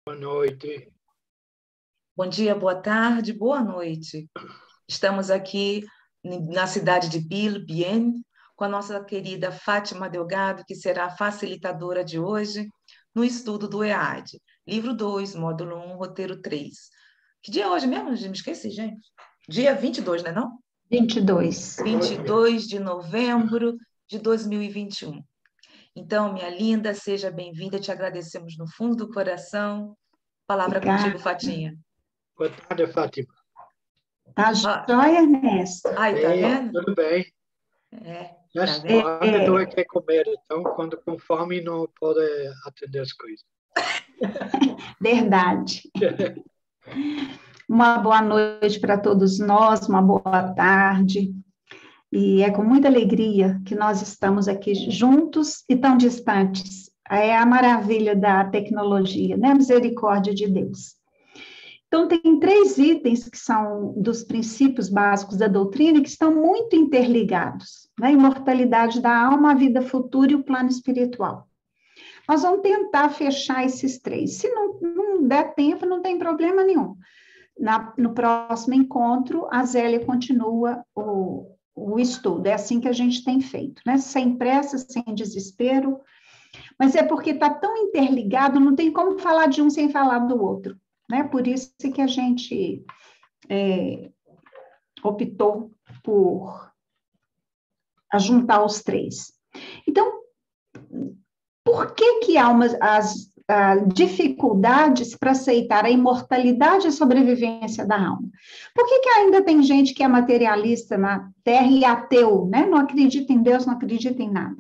Boa noite. Bom dia, boa tarde, boa noite. Estamos aqui na cidade de Biel, com a nossa querida Fátima Delgado, que será a facilitadora de hoje no estudo do EAD. Livro 2, módulo 1, roteiro 3. Que dia é hoje mesmo? Me esqueci, gente. Dia 22, não é não? 22. 22 de novembro de 2021. Então, minha linda, seja bem-vinda, te agradecemos no fundo do coração. Palavra contigo, Fatinha. Boa tarde, Fátima. Tá joia, Ernesto? Ai, tá vendo? Tudo bem. Tá Ontem tu quer comer, então, quando com fome não pode atender as coisas. Verdade. Uma boa noite para todos nós, uma boa tarde. E é com muita alegria que nós estamos aqui juntos e tão distantes. É a maravilha da tecnologia, né? A misericórdia de Deus. Então, tem 3 itens que são dos princípios básicos da doutrina que estão muito interligados, né? A imortalidade da alma, a vida futura e o plano espiritual. Nós vamos tentar fechar esses 3. Se não der tempo, não tem problema nenhum. No próximo encontro, a Zélia continua o estudo. É assim que a gente tem feito, né? Sem pressa, sem desespero. Mas é porque está tão interligado, não tem como falar de um sem falar do outro. Né? Por isso que a gente optou por juntar os 3. Então, por que há as dificuldades para aceitar a imortalidade e a sobrevivência da alma? Por que ainda tem gente que é materialista na Terra e ateu, né? Não acredita em Deus, não acredita em nada?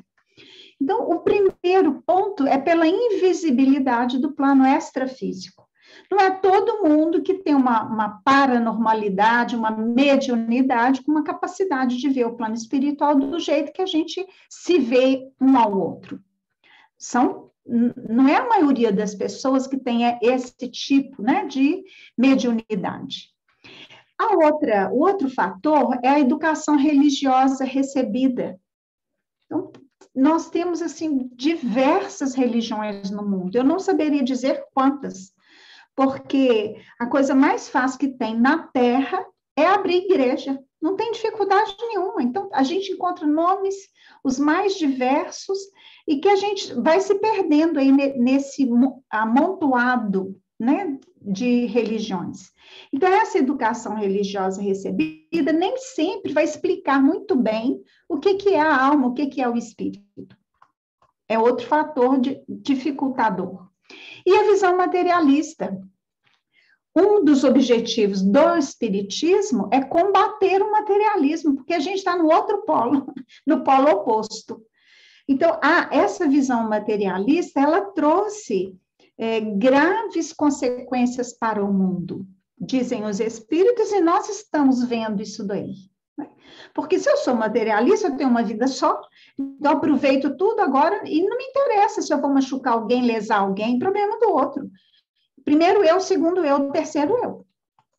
Então, o primeiro ponto é pela invisibilidade do plano extrafísico. Não é todo mundo que tem uma paranormalidade, uma mediunidade, com uma capacidade de ver o plano espiritual do jeito que a gente se vê um ao outro. Não é a maioria das pessoas que tem esse tipo, né, de mediunidade. O outro fator é a educação religiosa recebida. Então, nós temos, assim, diversas religiões no mundo. Eu não saberia dizer quantas, porque a coisa mais fácil que tem na Terra é abrir igreja. Não tem dificuldade nenhuma. Então, a gente encontra nomes, os mais diversos, e que a gente vai se perdendo aí nesse amontoado, né, de religiões. Então, essa educação religiosa recebida nem sempre vai explicar muito bem o que é a alma, o que é o espírito. É outro fator dificultador. E a visão materialista. Um dos objetivos do espiritismo é combater o materialismo, porque a gente está no outro polo, no polo oposto. Então, essa visão materialista, ela trouxe graves consequências para o mundo, dizem os espíritos, e nós estamos vendo isso daí. Né? Porque se eu sou materialista, eu tenho uma vida só, então aproveito tudo agora, e não me interessa se eu vou machucar alguém, lesar alguém, problema do outro. Primeiro eu, segundo eu, terceiro eu.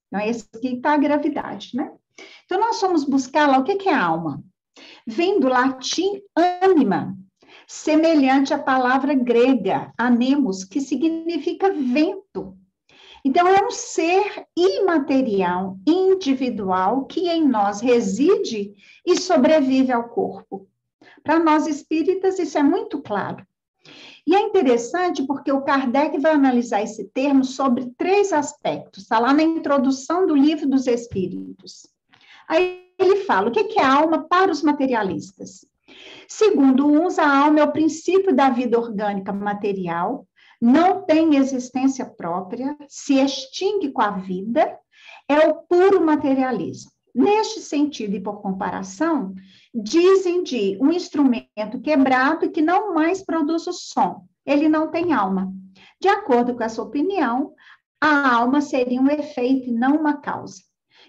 Então, esse aqui está a gravidade, né? Então, nós fomos buscar lá o que é alma. Vem do latim anima, semelhante à palavra grega, anemos, que significa vento. Então, é um ser imaterial, individual, que em nós reside e sobrevive ao corpo. Para nós espíritas, isso é muito claro. E é interessante porque o Kardec vai analisar esse termo sobre 3 aspectos, está lá na introdução do Livro dos Espíritos. Aí ele fala, o que é a alma para os materialistas? Segundo uns, a alma é o princípio da vida orgânica material, não tem existência própria, se extingue com a vida, é o puro materialismo. Neste sentido e por comparação, dizem de um instrumento quebrado e que não mais produz o som. Ele não tem alma. De acordo com essa opinião, a alma seria um efeito e não uma causa.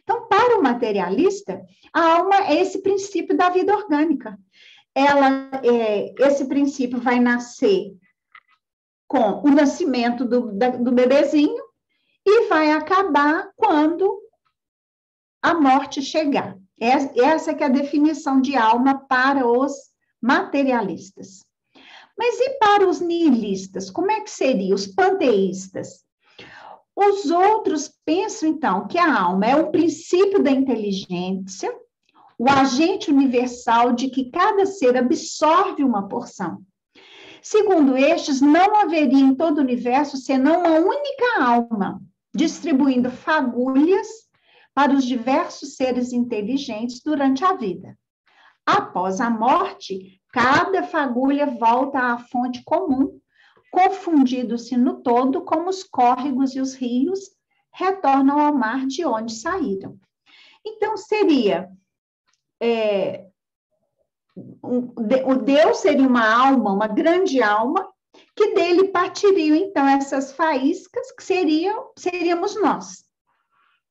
Então, para o materialista, a alma é esse princípio da vida orgânica. Esse princípio vai nascer com o nascimento do bebezinho e vai acabar quando a morte chegar. Essa que é a definição de alma para os materialistas. Mas e para os nihilistas? Como é que seria? Os panteístas? Os outros pensam, então, que a alma é o princípio da inteligência, o agente universal de que cada ser absorve uma porção. Segundo estes, não haveria em todo o universo senão uma única alma, distribuindo fagulhas para os diversos seres inteligentes durante a vida. Após a morte, cada fagulha volta à fonte comum, confundindo-se no todo, como os córregos e os rios retornam ao mar de onde saíram. Então, seria... o Deus seria uma alma, uma grande alma, que dele partiriam, então, essas faíscas, que seríamos nós.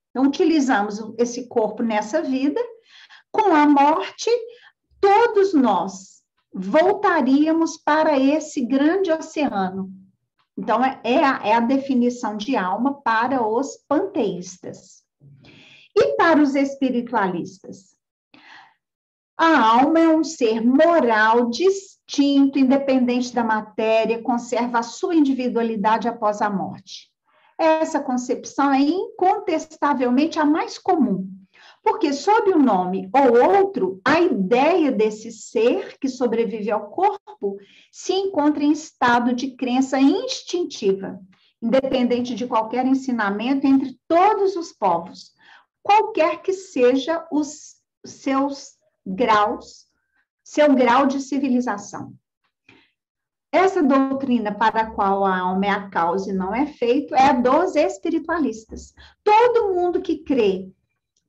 Então, utilizamos esse corpo nessa vida, com a morte, todos nós voltaríamos para esse grande oceano. Então, é a definição de alma para os panteístas. E para os espiritualistas? A alma é um ser moral, distinto, independente da matéria, conserva a sua individualidade após a morte. Essa concepção é incontestavelmente a mais comum, porque sob um nome ou outro, a ideia desse ser que sobrevive ao corpo se encontra em estado de crença instintiva, independente de qualquer ensinamento entre todos os povos, qualquer que seja seu grau de civilização. Essa doutrina para a qual a alma é a causa e não é feito é a dos espiritualistas. Todo mundo que crê,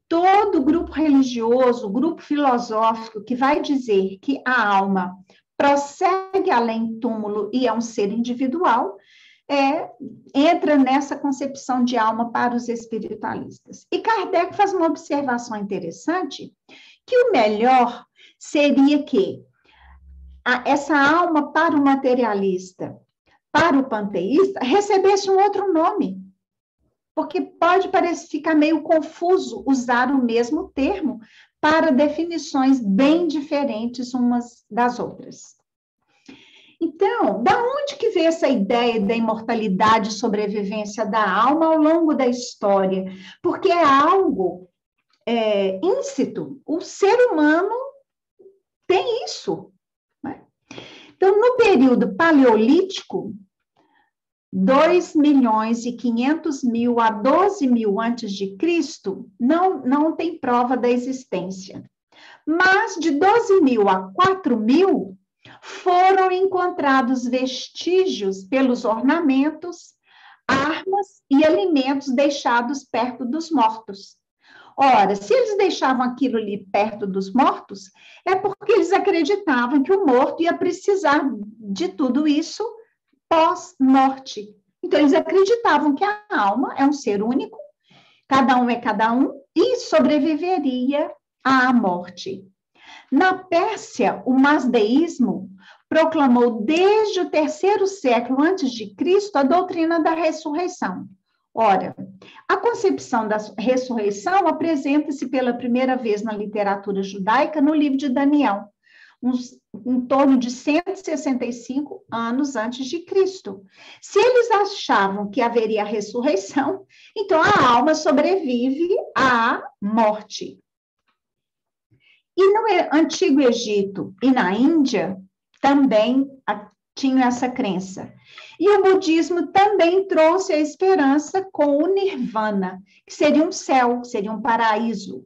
todo grupo religioso, grupo filosófico que vai dizer que a alma prossegue além do túmulo e é um ser individual, entra nessa concepção de alma para os espiritualistas. E Kardec faz uma observação interessante, que o melhor seria que essa alma para o materialista, para o panteísta, recebesse um outro nome, porque pode ficar meio confuso usar o mesmo termo para definições bem diferentes umas das outras. Então, da onde que veio essa ideia da imortalidade e sobrevivência da alma ao longo da história? Porque é algo íncito. O ser humano tem isso. Né? Então, no período paleolítico, 2.500.000 a 12.000 antes de Cristo, não tem prova da existência. Mas de 12.000 a 4.000, foram encontrados vestígios pelos ornamentos, armas e alimentos deixados perto dos mortos. Ora, se eles deixavam aquilo ali perto dos mortos, é porque eles acreditavam que o morto ia precisar de tudo isso pós-morte. Então, eles acreditavam que a alma é um ser único, cada um é cada um, e sobreviveria à morte. Na Pérsia, o mazdeísmo proclamou desde o 3º século antes de Cristo a doutrina da ressurreição. Ora, a concepção da ressurreição apresenta-se pela primeira vez na literatura judaica no livro de Daniel, em torno de 165 anos antes de Cristo. Se eles achavam que haveria ressurreição, então a alma sobrevive à morte. E no Antigo Egito e na Índia também tinham essa crença. E o budismo também trouxe a esperança com o nirvana, que seria um céu, seria um paraíso.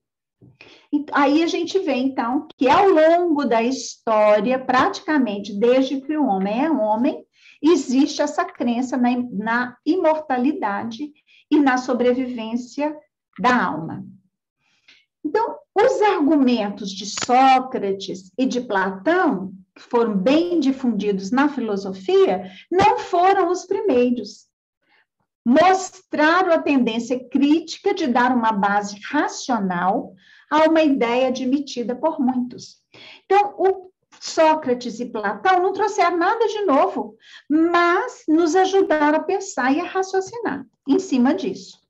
E aí a gente vê, então, que ao longo da história, praticamente desde que o homem é homem, existe essa crença na imortalidade e na sobrevivência da alma. Então, os argumentos de Sócrates e de Platão, que foram bem difundidos na filosofia, não foram os primeiros. Mostraram a tendência crítica de dar uma base racional a uma ideia admitida por muitos. Então, o Sócrates e Platão não trouxeram nada de novo, mas nos ajudaram a pensar e a raciocinar em cima disso.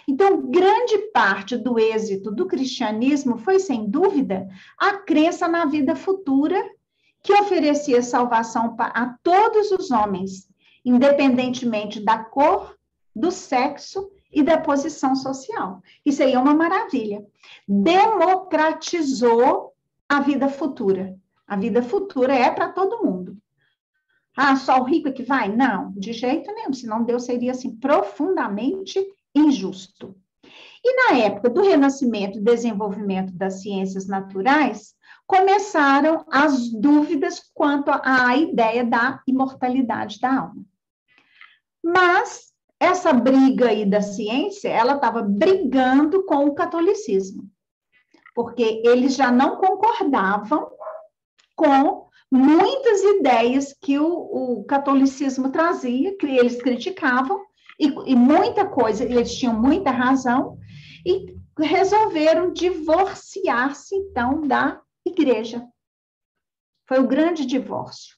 Então, grande parte do êxito do cristianismo foi, sem dúvida, a crença na vida futura, que oferecia salvação a todos os homens, independentemente da cor, do sexo e da posição social. Isso aí é uma maravilha. Democratizou a vida futura. A vida futura é para todo mundo. Ah, só o rico é que vai? Não, de jeito nenhum, senão Deus seria assim profundamente injusto. E na época do Renascimento e desenvolvimento das ciências naturais, começaram as dúvidas quanto à ideia da imortalidade da alma. Mas essa briga aí da ciência, ela estava brigando com o catolicismo, porque eles já não concordavam com muitas ideias que o catolicismo trazia, que eles criticavam, e muita coisa, eles tinham muita razão, e resolveram divorciar-se, então, da igreja. Foi o grande divórcio.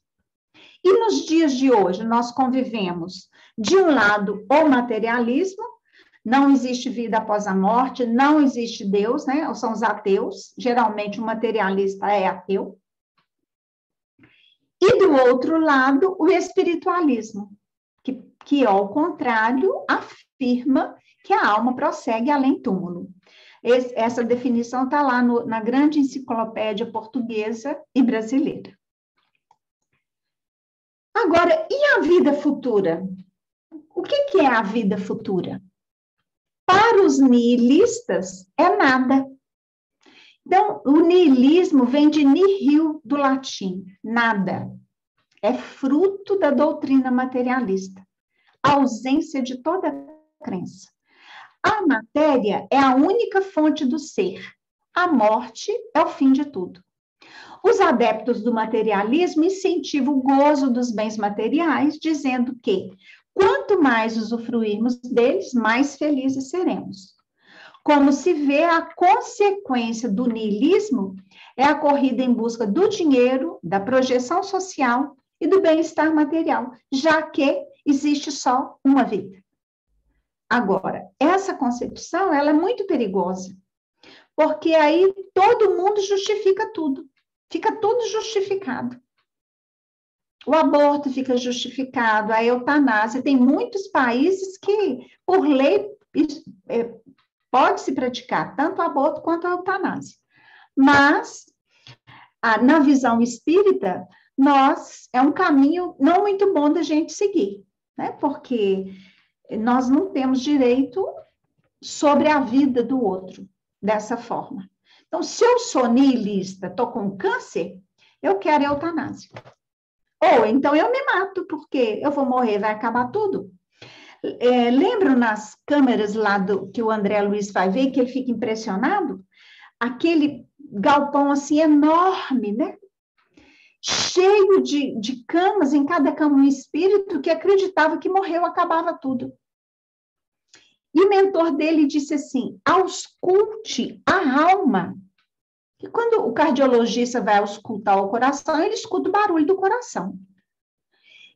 E nos dias de hoje, nós convivemos, de um lado, o materialismo, não existe vida após a morte, não existe Deus, né? São os ateus, geralmente o materialista é ateu. E do outro lado, o espiritualismo, que ao contrário, afirma que a alma prossegue além túmulo. Essa definição está lá na grande enciclopédia portuguesa e brasileira. Agora, e a vida futura? O que é a vida futura? Para os nihilistas, é nada. Então, o nihilismo vem de nihil, do latim, nada. É fruto da doutrina materialista, a ausência de toda crença. A matéria é a única fonte do ser. A morte é o fim de tudo. Os adeptos do materialismo incentivam o gozo dos bens materiais, dizendo que, quanto mais usufruirmos deles, mais felizes seremos. Como se vê, a consequência do nihilismo é a corrida em busca do dinheiro, da projeção social e do bem-estar material, já que existe só uma vida. Agora, essa concepção, ela é muito perigosa, porque aí todo mundo justifica tudo. Fica tudo justificado. O aborto fica justificado, a eutanásia. Tem muitos países que, por lei, pode-se praticar tanto o aborto quanto a eutanásia. Mas, na visão espírita, é um caminho não muito bom da gente seguir, né? Porque nós não temos direito sobre a vida do outro dessa forma. Então, se eu sou niilista, estou com câncer, eu quero eutanásia. Ou então eu me mato, porque eu vou morrer, vai acabar tudo. Lembram nas câmeras lá que o André Luiz vai ver, que ele fica impressionado? Aquele galpão assim enorme, né? Cheio de camas, em cada cama um espírito que acreditava que morreu, acabava tudo. E o mentor dele disse assim, ausculte a alma. E quando o cardiologista vai auscultar o coração, ele escuta o barulho do coração.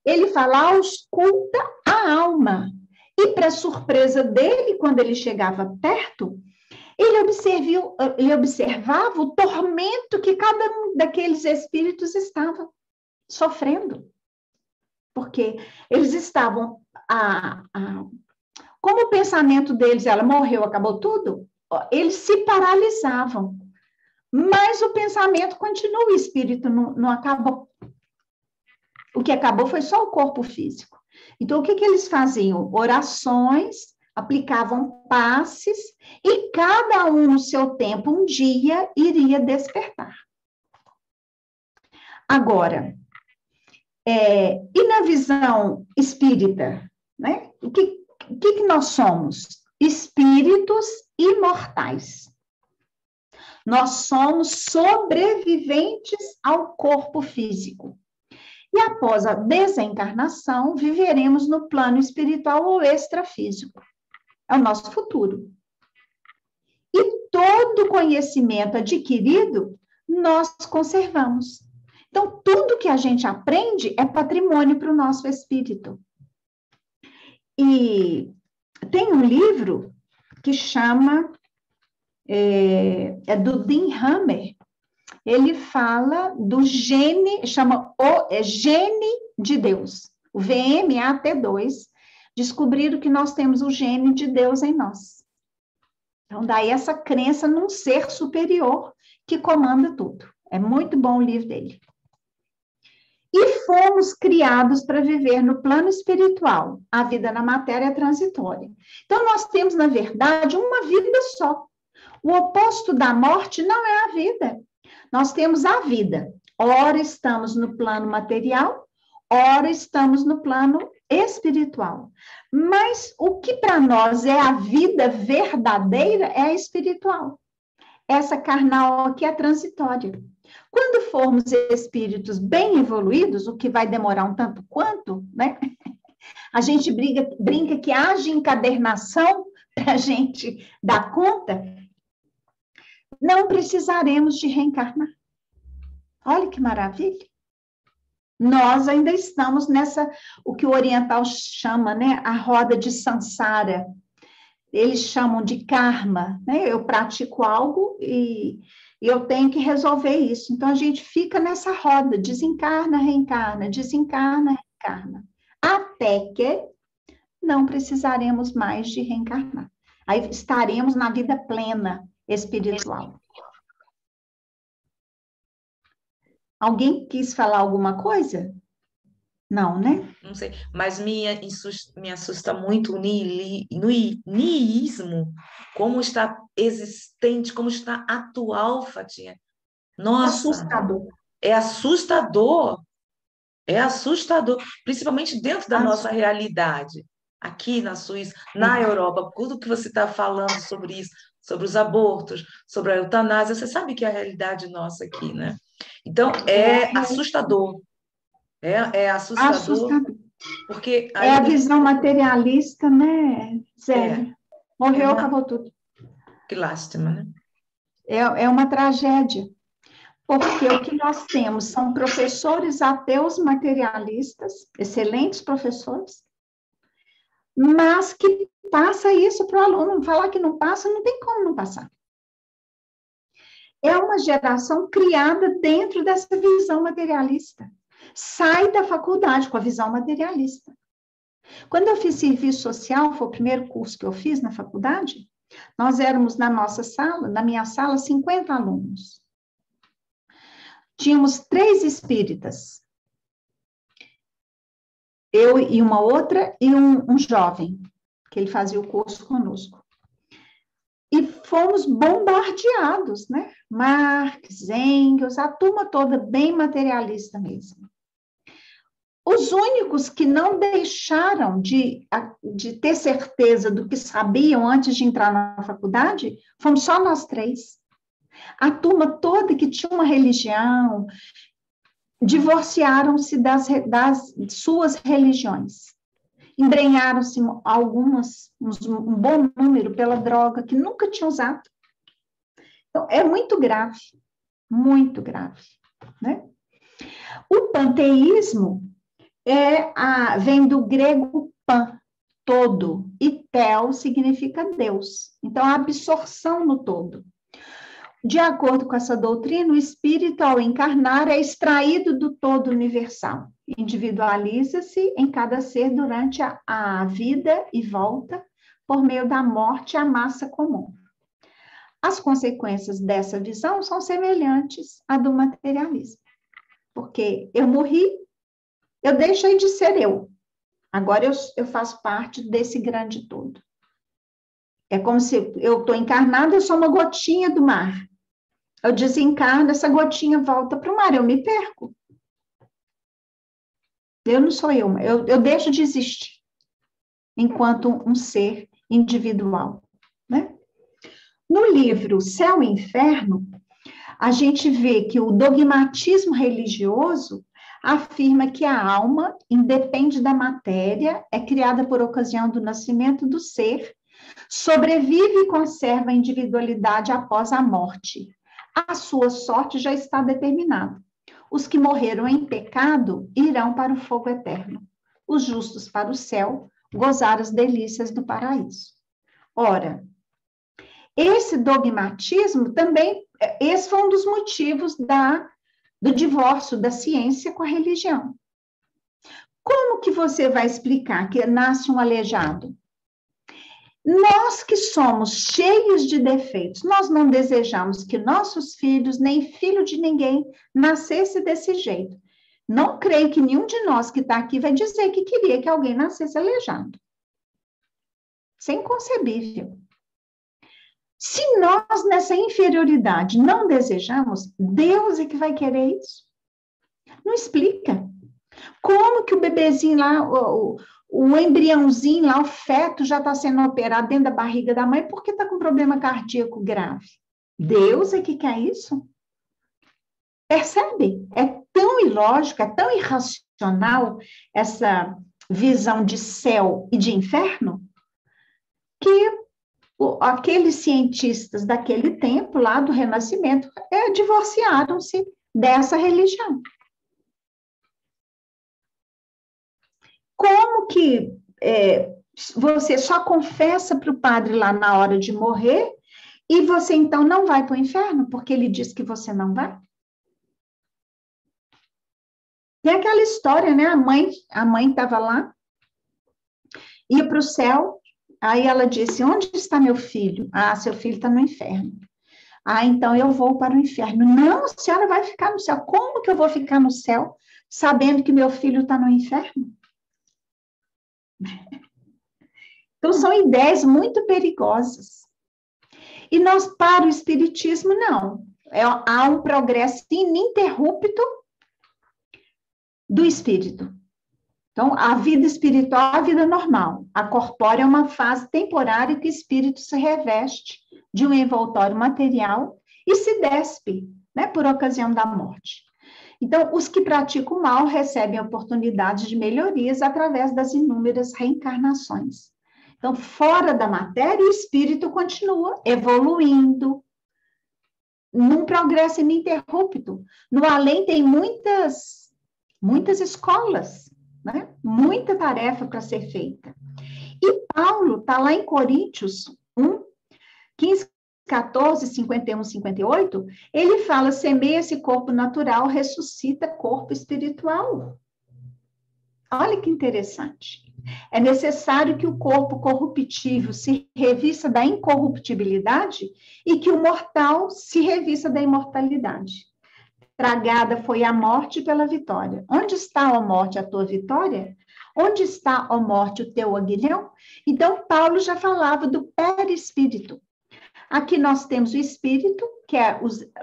Ele fala, ausculta a alma. E para surpresa dele, quando ele chegava perto, ele observava o tormento que cada um daqueles espíritos estava sofrendo. Porque eles estavam... Como o pensamento deles, ela morreu, acabou tudo, eles se paralisavam. Mas o pensamento continua, o espírito não acabou. O que acabou foi só o corpo físico. Então, o que eles faziam? Orações, aplicavam passes, e cada um no seu tempo, um dia, iria despertar. Agora, e na visão espírita, né? O que nós somos? Espíritos imortais. Nós somos sobreviventes ao corpo físico. E após a desencarnação, viveremos no plano espiritual ou extrafísico. É o nosso futuro. E todo conhecimento adquirido, nós conservamos. Então, tudo que a gente aprende é patrimônio para o nosso espírito. E tem um livro que chama... é do Dean Hammer. Ele fala do gene, chama gene de Deus, o VMAT2, descobriram que nós temos o gene de Deus em nós. Então, daí essa crença num ser superior que comanda tudo. É muito bom o livro dele. E fomos criados para viver no plano espiritual. A vida na matéria é transitória. Então, nós temos, na verdade, uma vida só. O oposto da morte não é a vida. Nós temos a vida. Ora estamos no plano material, ora estamos no plano espiritual. Mas o que para nós é a vida verdadeira é a espiritual. Essa carnal aqui é transitória. Quando formos espíritos bem evoluídos, o que vai demorar um tanto quanto, né? A gente brinca que haja encadernação para a gente dar conta, não precisaremos de reencarnar. Olha que maravilha. Nós ainda estamos nessa, o que o oriental chama, né, a roda de samsara. Eles chamam de karma, né? Eu pratico algo e eu tenho que resolver isso. Então, a gente fica nessa roda, desencarna, reencarna, desencarna, reencarna. Até que não precisaremos mais de reencarnar. Aí estaremos na vida plena espiritual. Alguém quis falar alguma coisa? Não, né? Não sei, mas me assusta muito o niilismo, como está existente, como está atual, Fatinha. Nossa, Assustador. é assustador, principalmente dentro da nossa realidade, aqui na Suíça, na Europa, tudo que você está falando sobre isso, sobre os abortos, sobre a eutanásia, você sabe que é a realidade nossa aqui, né? Então, é assustador. É assustador, porque... É a visão materialista, né, Zélia? Morreu, acabou tudo. Que lástima, né? É uma tragédia. Porque o que nós temos são professores ateus materialistas, excelentes professores, mas que passa isso para o aluno. Falar que não passa, não tem como não passar. É uma geração criada dentro dessa visão materialista. Sai da faculdade com a visão materialista. Quando eu fiz serviço social, foi o primeiro curso que eu fiz na faculdade, nós éramos na minha sala, 50 alunos. Tínhamos 3 espíritas. Eu e uma outra e um jovem, que ele fazia o curso conosco. E fomos bombardeados, né? Marx, Engels, a turma toda bem materialista mesmo. Os únicos que não deixaram de ter certeza do que sabiam antes de entrar na faculdade, fomos só nós 3. A turma toda que tinha uma religião, divorciaram-se das suas religiões. Embrenharam-se um bom número pela droga que nunca tinham usado. Então, é muito grave, né? O panteísmo vem do grego pan, todo, e tel significa Deus. Então, a absorção no todo. De acordo com essa doutrina, o espírito, ao encarnar, é extraído do todo universal. Individualiza-se em cada ser durante a vida e volta, por meio da morte, à massa comum. As consequências dessa visão são semelhantes à do materialismo. Porque eu morri, eu deixei de ser eu. Agora eu faço parte desse grande todo. É como se eu estou encarnada, eu sou uma gotinha do mar. Eu desencarno, essa gotinha volta para o mar, eu me perco. Eu não sou eu deixo de existir enquanto um ser individual, né? No livro Céu e Inferno, a gente vê que o dogmatismo religioso afirma que a alma independe da matéria, é criada por ocasião do nascimento do ser, sobrevive e conserva a individualidade após a morte. A sua sorte já está determinada. Os que morreram em pecado irão para o fogo eterno. Os justos para o céu, gozar as delícias do paraíso. Ora, esse dogmatismo também, esse foi um dos motivos do divórcio da ciência com a religião. Como que você vai explicar que nasce um aleijado? Nós que somos cheios de defeitos, nós não desejamos que nossos filhos, nem filho de ninguém, nascesse desse jeito. Não creio que nenhum de nós que está aqui vai dizer que queria que alguém nascesse aleijado. Isso é inconcebível. Se nós, nessa inferioridade, não desejamos, Deus é que vai querer isso. Não explica. Como que o bebezinho lá, o embriãozinho lá, o feto já está sendo operado dentro da barriga da mãe porque está com problema cardíaco grave? Deus é que quer isso? Percebe? É tão ilógico, é tão irracional essa visão de céu e de inferno, que aqueles cientistas daquele tempo, lá do Renascimento, divorciaram-se dessa religião. Como que você só confessa para o padre lá na hora de morrer e você então não vai para o inferno porque ele diz que você não vai? Tem aquela história, né? A mãe estava lá, ia para o céu, aí ela disse, onde está meu filho? Ah, seu filho está no inferno. Ah, então eu vou para o inferno. Não, a senhora vai ficar no céu. Como que eu vou ficar no céu sabendo que meu filho está no inferno? Então, são ideias muito perigosas. E nós, para o Espiritismo, não. Há um progresso ininterrupto do espírito. Então, a vida espiritual é a vida normal. A corpórea é uma fase temporária que o espírito se reveste de um envoltório material e se despe, né, por ocasião da morte. Então, os que praticam o mal recebem oportunidades de melhorias através das inúmeras reencarnações. Então, fora da matéria, o espírito continua evoluindo, num progresso ininterrupto. No além tem muitas escolas, né? Muita tarefa para ser feita. E Paulo está lá em Coríntios 1, 15, 14, 51, 58, ele fala, semeia esse corpo natural, ressuscita corpo espiritual. Olha que interessante. É necessário que o corpo corruptível se revista da incorruptibilidade e que o mortal se revista da imortalidade. Tragada foi a morte pela vitória. Onde está, ó morte, a tua vitória? Onde está, ó morte, o teu aguilhão? Então, Paulo já falava do perispírito. Aqui nós temos o espírito, que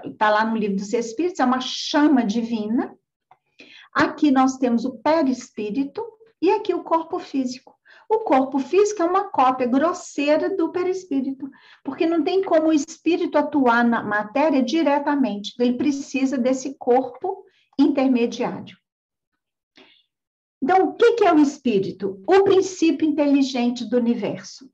está lá no livro dos Espíritos, é uma chama divina. Aqui nós temos o perispírito e aqui o corpo físico. O corpo físico é uma cópia grosseira do perispírito, porque não tem como o espírito atuar na matéria diretamente, ele precisa desse corpo intermediário. Então, o que é o espírito? O princípio inteligente do universo.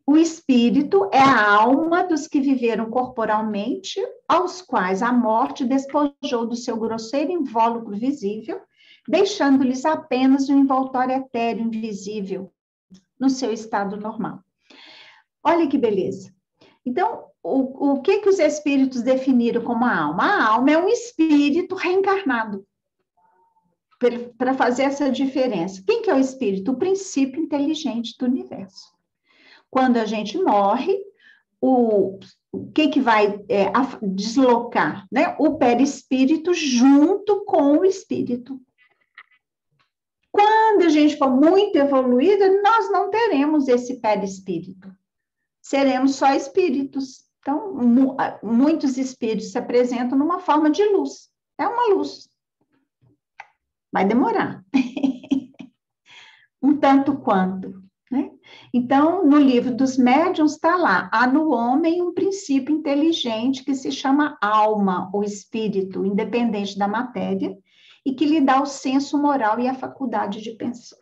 O espírito é a alma dos que viveram corporalmente, aos quais a morte despojou do seu grosseiro invólucro visível, deixando-lhes apenas um envoltório etéreo invisível no seu estado normal. Olha que beleza. Então, o que os espíritos definiram como a alma? A alma é um espírito reencarnado, para fazer essa diferença. Quem que é o espírito? O princípio inteligente do universo. Quando a gente morre, o que vai deslocar? Né? O perispírito junto com o espírito. Quando a gente for muito evoluída, nós não teremos esse perispírito. Seremos só espíritos. Então, muitos espíritos se apresentam numa forma de luz. É uma luz. Vai demorar. Um tanto quanto. Né? Então, no livro dos médiuns está lá, há no homem um princípio inteligente que se chama alma, ou espírito, independente da matéria, e que lhe dá o senso moral e a faculdade de pensar.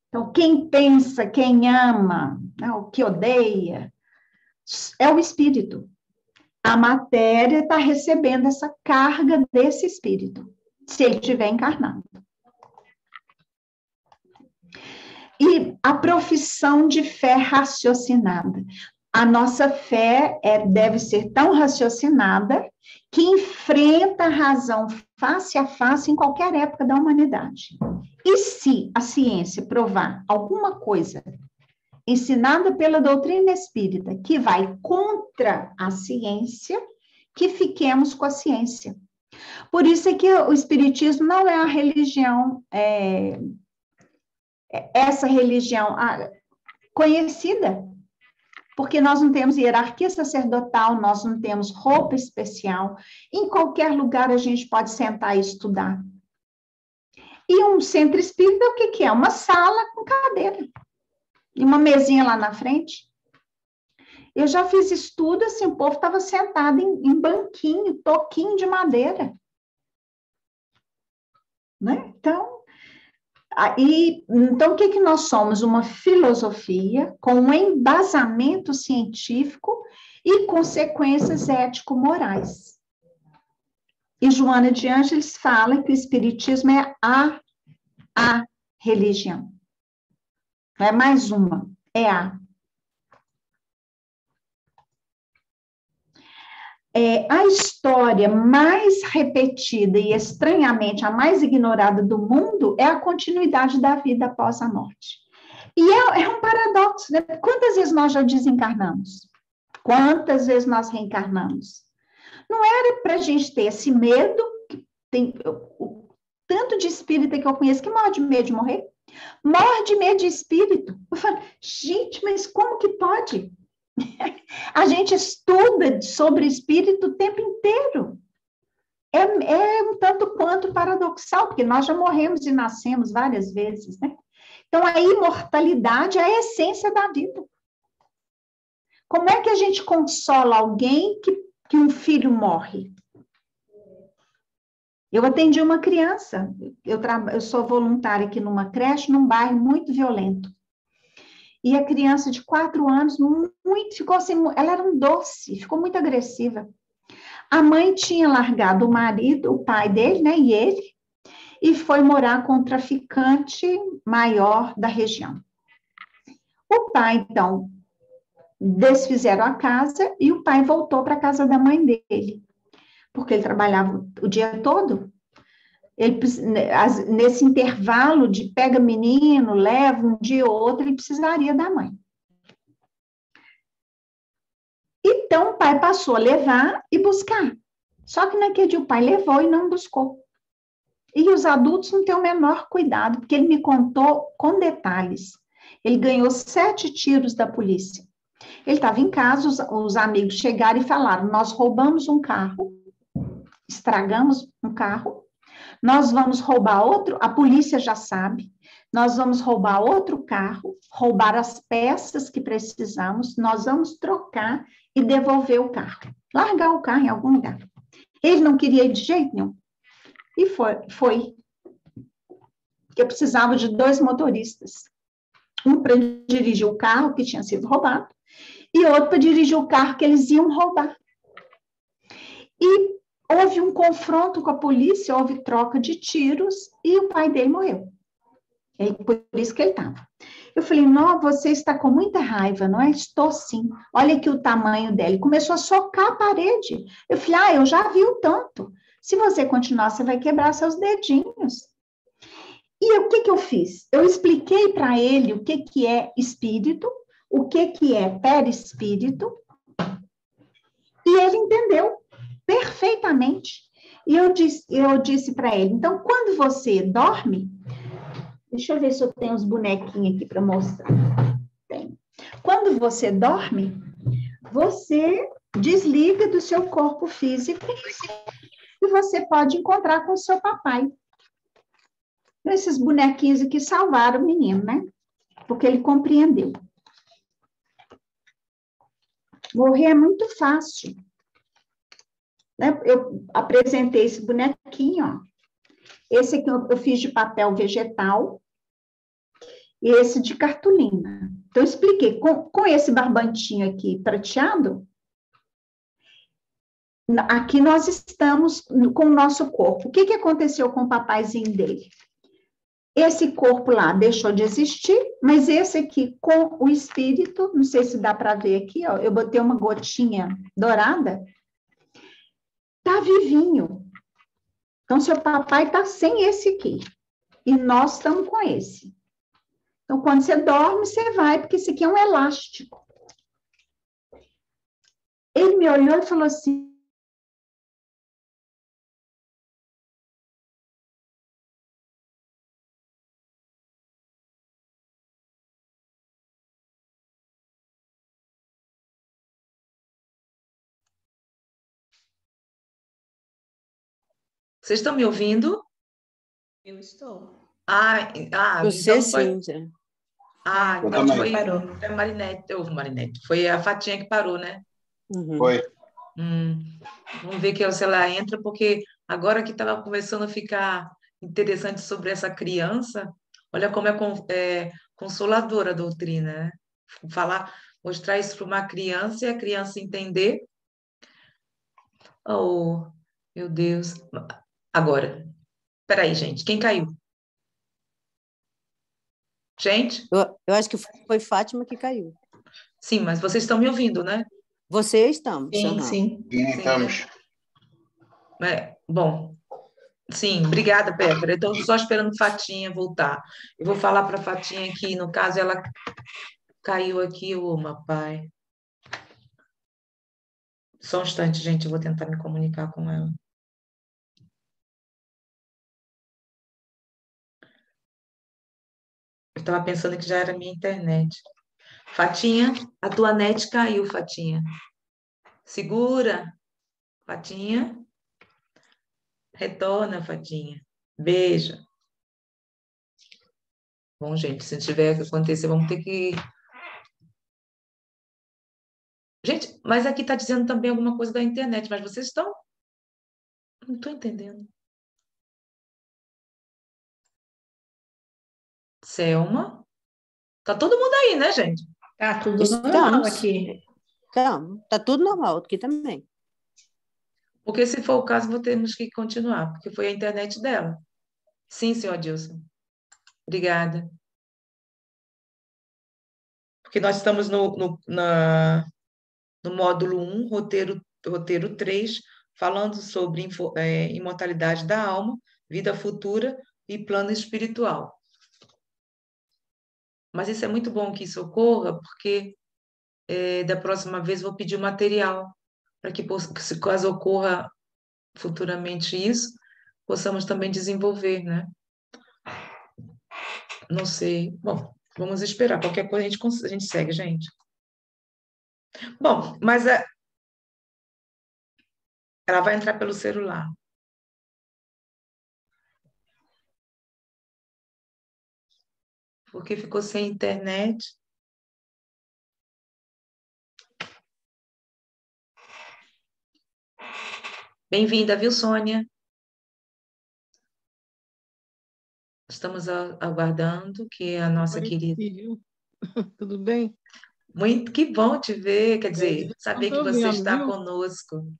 Então, quem pensa, quem ama, né, o que odeia, é o espírito. A matéria está recebendo essa carga desse espírito, se ele estiver encarnado. E a profissão de fé raciocinada. A nossa fé deve ser tão raciocinada que enfrenta a razão face a face em qualquer época da humanidade. E se a ciência provar alguma coisa ensinada pela doutrina espírita que vai contra a ciência, que fiquemos com a ciência. Por isso é que o espiritismo não é a religião, essa religião conhecida, porque nós não temos hierarquia sacerdotal, nós não temos roupa especial, em qualquer lugar a gente pode sentar e estudar. E um centro espírita, o que é? Uma sala com cadeira, e uma mesinha lá na frente. Eu já fiz estudo, assim, o povo estava sentado em banquinho, toquinho de madeira. Né? Então, o que nós somos? Uma filosofia com um embasamento científico e consequências ético-morais. E Joana de Ângeles fala que o espiritismo é a religião. Não é mais uma, é a. A história mais repetida e estranhamente a mais ignorada do mundo é a continuidade da vida após a morte. E é um paradoxo, né? Quantas vezes nós já desencarnamos? Quantas vezes nós reencarnamos? Não era para a gente ter esse medo, que tem o tanto de espírita que eu conheço que morre de medo de morrer, morre de medo de espírito. Eu falo, gente, mas como que pode? A gente estuda sobre espírito o tempo inteiro. É um tanto quanto paradoxal, porque nós já morremos e nascemos várias vezes, né? Então, a imortalidade é a essência da vida. Como é que a gente consola alguém que um filho morre? Eu atendi uma criança, eu sou voluntária aqui numa creche, num bairro muito violento. E a criança de 4 anos, ficou assim, ela era um doce, ficou muito agressiva. A mãe tinha largado o marido, o pai dele, né, e ele, e foi morar com o traficante maior da região. O pai, então, desfizeram a casa e o pai voltou para a casa da mãe dele, porque ele trabalhava o dia todo. Ele, nesse intervalo de pega menino, leva um dia ou outro, ele precisaria da mãe. Então, o pai passou a levar e buscar. Só que naquele dia o pai levou e não buscou. E os adultos não têm o menor cuidado, porque ele me contou com detalhes. Ele ganhou 7 tiros da polícia. Ele estava em casa, os amigos chegaram e falaram, nós roubamos um carro, estragamos um carro, nós vamos roubar outro, a polícia já sabe, nós vamos roubar outro carro, roubar as peças que precisamos, nós vamos trocar e devolver o carro, largar o carro em algum lugar. Ele não queria ir de jeito nenhum. E foi. Eu precisava de 2 motoristas. Um para dirigir o carro que tinha sido roubado e outro para dirigir o carro que eles iam roubar. E houve um confronto com a polícia, houve troca de tiros e o pai dele morreu. Por isso que ele estava. Eu falei, não, você está com muita raiva, não é? Estou sim. Olha aqui o tamanho dele. Começou a socar a parede. Eu falei, eu já vi o tanto. Se você continuar, você vai quebrar seus dedinhos. E o que eu fiz? Eu expliquei para ele o que é espírito, o que é perispírito, e ele entendeu perfeitamente. E eu disse para ele, então, quando você dorme, deixa eu ver se eu tenho uns bonequinhos aqui para mostrar. Tem. Quando você dorme, você desliga do seu corpo físico e você pode encontrar com o seu papai. Esses bonequinhos aqui salvaram o menino, né? Porque ele compreendeu. Morrer é muito fácil. Né? Eu apresentei esse bonequinho, ó. Esse aqui eu fiz de papel vegetal e esse de cartolina. Então, eu expliquei. Com esse barbantinho aqui prateado, aqui nós estamos com o nosso corpo. O que aconteceu com o papaizinho dele? Esse corpo lá deixou de existir, mas esse aqui com o espírito, não sei se dá para ver aqui, ó, eu botei uma gotinha dourada, tá vivinho. Então, seu papai está sem esse aqui. E nós estamos com esse. Então, quando você dorme, você vai, porque esse aqui é um elástico. Ele me olhou e falou assim, Vocês estão me ouvindo? Eu estou. Você Então foi. sim, Zé. Eu Então também. foi Parou. a Marinette. Foi a Fatinha que parou, né? Uhum. Foi. Vamos ver se ela entra, porque agora que estava começando a ficar interessante sobre essa criança, olha como é consoladora a doutrina, né? Mostrar isso para uma criança e a criança entender. Oh, meu Deus. Agora, peraí, gente, quem caiu? Gente? Eu acho que foi Fátima que caiu. Sim, mas vocês estão me ouvindo, né? Você estamos. Sim, aham. sim. Sim, estamos. Bom, sim, obrigada, Pétara. Eu estou só esperando Fatinha voltar. Eu vou falar para a Fatinha que, no caso, ela caiu aqui, ô, pai. Só um instante, gente, eu vou tentar me comunicar com ela. Eu estava pensando que já era minha internet. Fatinha, a tua net caiu, Fatinha. Segura, Fatinha. Retorna, Fatinha. Beijo. Bom, gente, se tiver que acontecer, vamos ter que. Gente, mas aqui está dizendo também alguma coisa da internet, mas vocês estão? Não estou entendendo. Selma? Tá todo mundo aí, né, gente? Tá tudo normal Estamos. aqui. Então, tá tudo normal aqui também. Porque se for o caso, vou termos que continuar, porque foi a internet dela. Sim, senhor Adilson. Obrigada. Porque nós estamos no módulo 1, roteiro 3, falando sobre imortalidade da alma, vida futura e plano espiritual. Mas isso é muito bom que isso ocorra, porque da próxima vez vou pedir o material para que, se caso ocorra futuramente isso, possamos também desenvolver, né? Não sei. Bom, vamos esperar. Qualquer coisa a gente segue, gente. Bom, mas ela vai entrar pelo celular. Porque ficou sem internet. Bem-vinda, viu, Sônia? Estamos aguardando que a nossa querida. Viu? Tudo bem? Muito que bom te ver, quer dizer, saber que tô você vendo, está viu? conosco.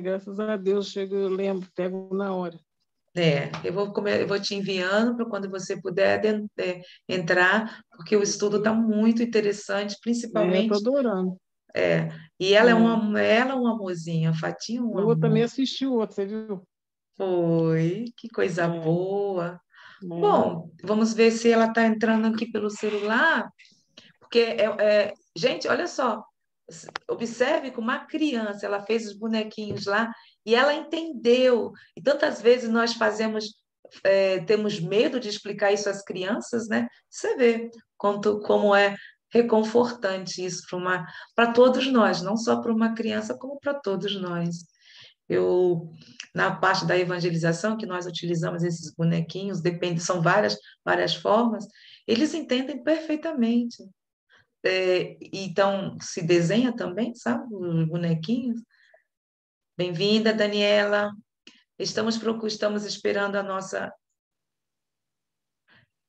Graças a Deus, chego, eu lembro, pego na hora. Eu vou te enviando para quando você puder entrar, porque o estudo está muito interessante, Estou principalmente. adorando. E ela é um amorzinho, a Fatinha é um Eu vou também amor. assistir o outro, você viu? Foi, que coisa É. boa. É. Bom, vamos ver se ela está entrando aqui pelo celular, porque, gente, olha só, observe como uma criança, ela fez os bonequinhos lá e ela entendeu. E tantas vezes nós temos medo de explicar isso às crianças, né? Você vê como é reconfortante isso para todos nós, não só para uma criança, como para todos nós. Na parte da evangelização, que nós utilizamos esses bonequinhos, são várias formas, eles entendem perfeitamente. Então, se desenha também, sabe, os bonequinhos. Bem-vinda, Daniela. Estamos esperando a nossa.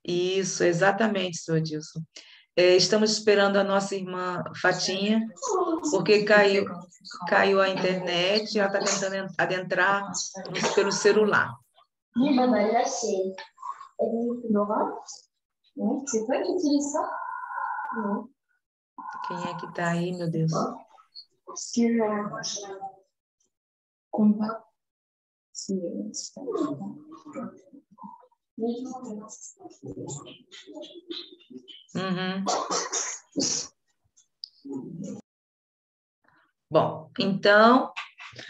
Isso, exatamente, senhor Dilson. Estamos esperando a nossa irmã Fatinha, porque caiu a internet, ela está tentando adentrar pelo celular. Quem é que está aí, meu Deus? Uhum. Bom, então,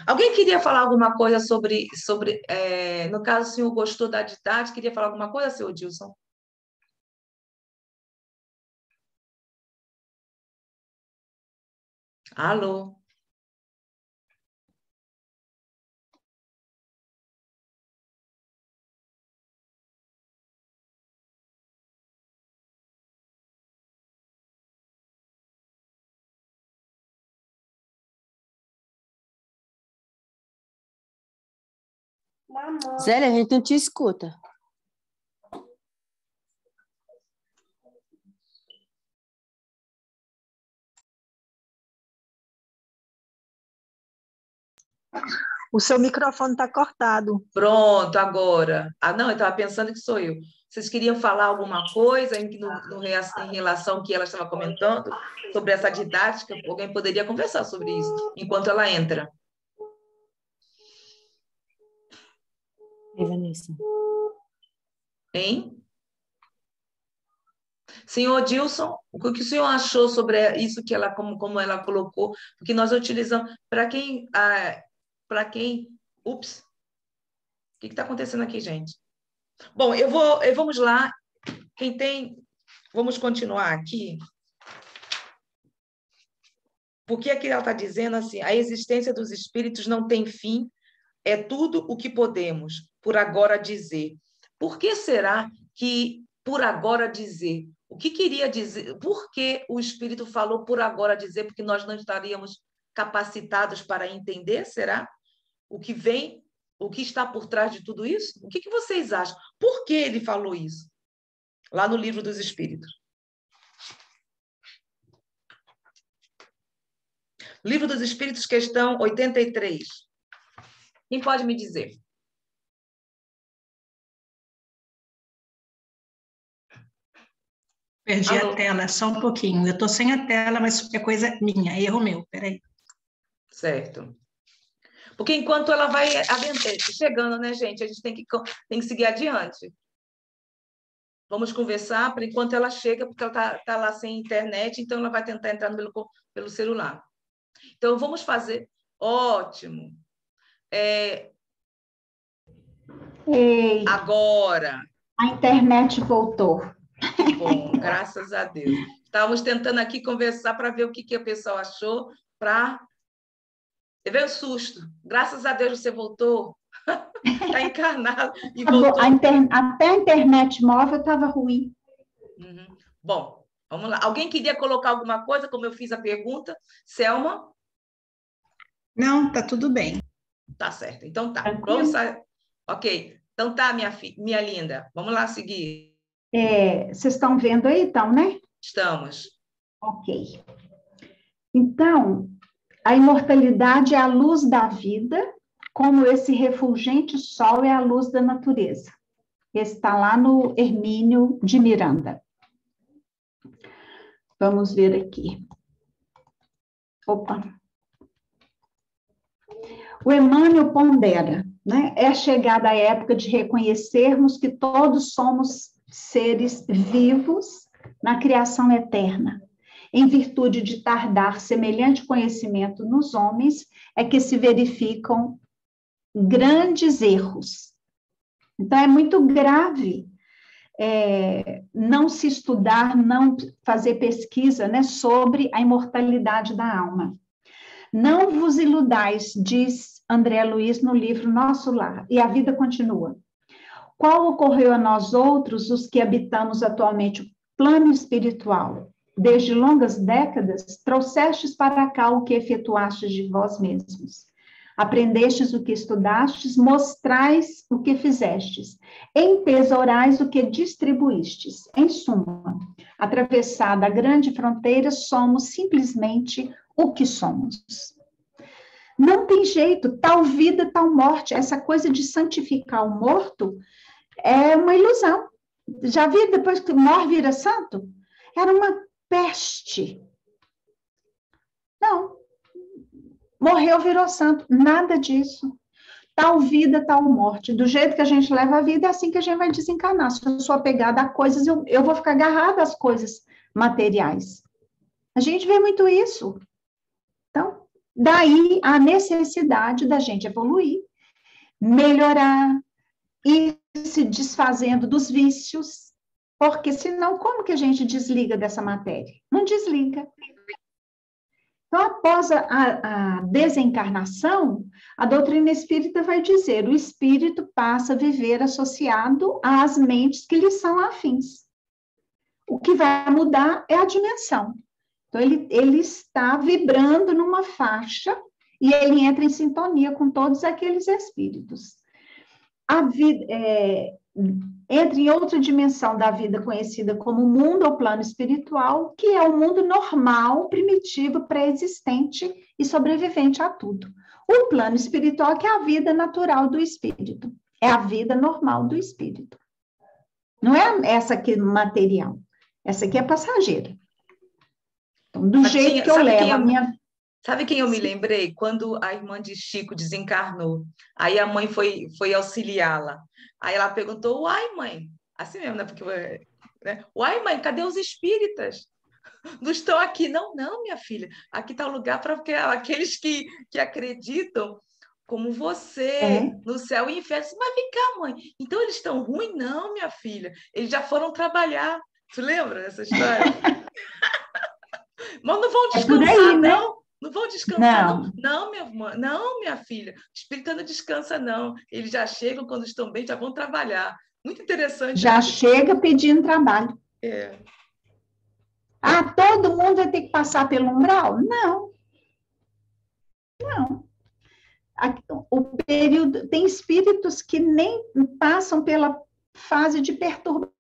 alguém queria falar alguma coisa sobre no caso, o senhor gostou da didática, queria falar alguma coisa, senhor Dilson? Alô? Zélia, a gente não te escuta. O seu microfone está cortado. Pronto, agora. Ah, não, eu estava pensando que sou eu. Vocês queriam falar alguma coisa em relação ao que ela estava comentando sobre essa didática? Alguém poderia conversar sobre isso enquanto ela entra. Ei, Vanessa. Hein? Senhor Dilson, o que o senhor achou sobre isso que ela, como ela colocou? Porque nós utilizamos, ups, o que está acontecendo aqui, gente? Bom, vamos lá, vamos continuar aqui, porque aqui ela está dizendo assim, a existência dos espíritos não tem fim, é tudo o que podemos, por agora, dizer. Por que será que por agora dizer? O que queria dizer? Por que o Espírito falou por agora dizer? Porque nós não estaríamos capacitados para entender, será? O que vem, o que está por trás de tudo isso? O que vocês acham? Por que ele falou isso? Lá no Livro dos Espíritos. Livro dos Espíritos, questão 83. Quem pode me dizer? Perdi Alô? a tela, só um pouquinho. Eu estou sem a tela, mas é coisa minha, erro meu. Peraí. Certo. Porque enquanto ela vai chegando, né, gente? A gente tem que seguir adiante. Vamos conversar por enquanto ela chega, porque ela tá lá sem internet, então ela vai tentar entrar pelo celular. Então, vamos fazer... Ótimo. Ei, Agora... a internet voltou. Que bom, graças a Deus. Estávamos tentando aqui conversar para ver o que a pessoa achou, para... Veio um susto. Graças a Deus você voltou. Está encarnado e voltou. Até a internet móvel estava ruim. Uhum. Bom, vamos lá. Alguém queria colocar alguma coisa, como eu fiz a pergunta? Selma? Não, tá tudo bem. Tá certo. Então tá. Tranquilo. Vamos sair. Ok. Então tá, minha linda. Vamos lá seguir. Vocês estão vendo aí, então, né? Estamos. Ok. Então, a imortalidade é a luz da vida, como esse refulgente sol é a luz da natureza. Esse está lá no Hermínio de Miranda. Vamos ver aqui. Opa. O Emmanuel pondera, né? É chegada a época de reconhecermos que todos somos seres vivos na criação eterna. Em virtude de tardar semelhante conhecimento nos homens, é que se verificam grandes erros. Então, é muito grave não se estudar, não fazer pesquisa, né, sobre a imortalidade da alma. Não vos iludais, diz André Luiz no livro Nosso Lar, e a vida continua. Qual ocorreu a nós outros, os que habitamos atualmente o plano espiritual? Desde longas décadas, trouxestes para cá o que efetuastes de vós mesmos. Aprendestes o que estudastes, mostrais o que fizestes, entesourais o que distribuístes. Em suma, atravessada a grande fronteira, somos simplesmente o que somos. Não tem jeito, tal vida, tal morte. Essa coisa de santificar o morto é uma ilusão. Já viu depois que morre vira santo? Era uma peste. Não. Morreu, virou santo. Nada disso. tal vida, tal morte. Do jeito que a gente leva a vida, é assim que a gente vai desencarnar. Se eu sou apegada a coisas, eu vou ficar agarrada às coisas materiais. A gente vê muito isso. Então, daí a necessidade da gente evoluir, melhorar, ir se desfazendo dos vícios, porque senão, como que a gente desliga dessa matéria? Não desliga. Então, após a desencarnação, a doutrina espírita vai dizer, o espírito passa a viver associado às mentes que lhe são afins. O que vai mudar é a dimensão. Então, ele está vibrando numa faixa e ele entra em sintonia com todos aqueles espíritos. A vida entra em outra dimensão da vida conhecida como mundo ou plano espiritual, que é o mundo normal, primitivo, pré-existente e sobrevivente a tudo. O plano espiritual que é a vida natural do espírito, é a vida normal do espírito. Não é essa aqui material, essa aqui é passageira. Então, do jeito que eu levo a minha... Sabe quem eu me lembrei? Quando a irmã de Chico desencarnou, aí a mãe foi auxiliá-la. Aí ela perguntou, uai, mãe, assim mesmo, né? Porque, né? Uai, mãe, cadê os espíritas? Não estão aqui. Não, minha filha, aqui está o lugar para aqueles que acreditam, como você, no céu e inferno. Mas vem cá, mãe, então eles estão ruins? Não, minha filha, eles já foram trabalhar. Tu lembra dessa história? Mas não vão descansar, aí, né? não? Não vão descansar, não? Não, minha filha. O espírito não descansa, não. Eles já chegam, quando estão bem, já vão trabalhar. Muito interessante. Já chega pedindo trabalho. É. Ah, todo mundo vai ter que passar pelo umbral? Não. Não. O período... Tem espíritos que nem passam pela fase de perturbação.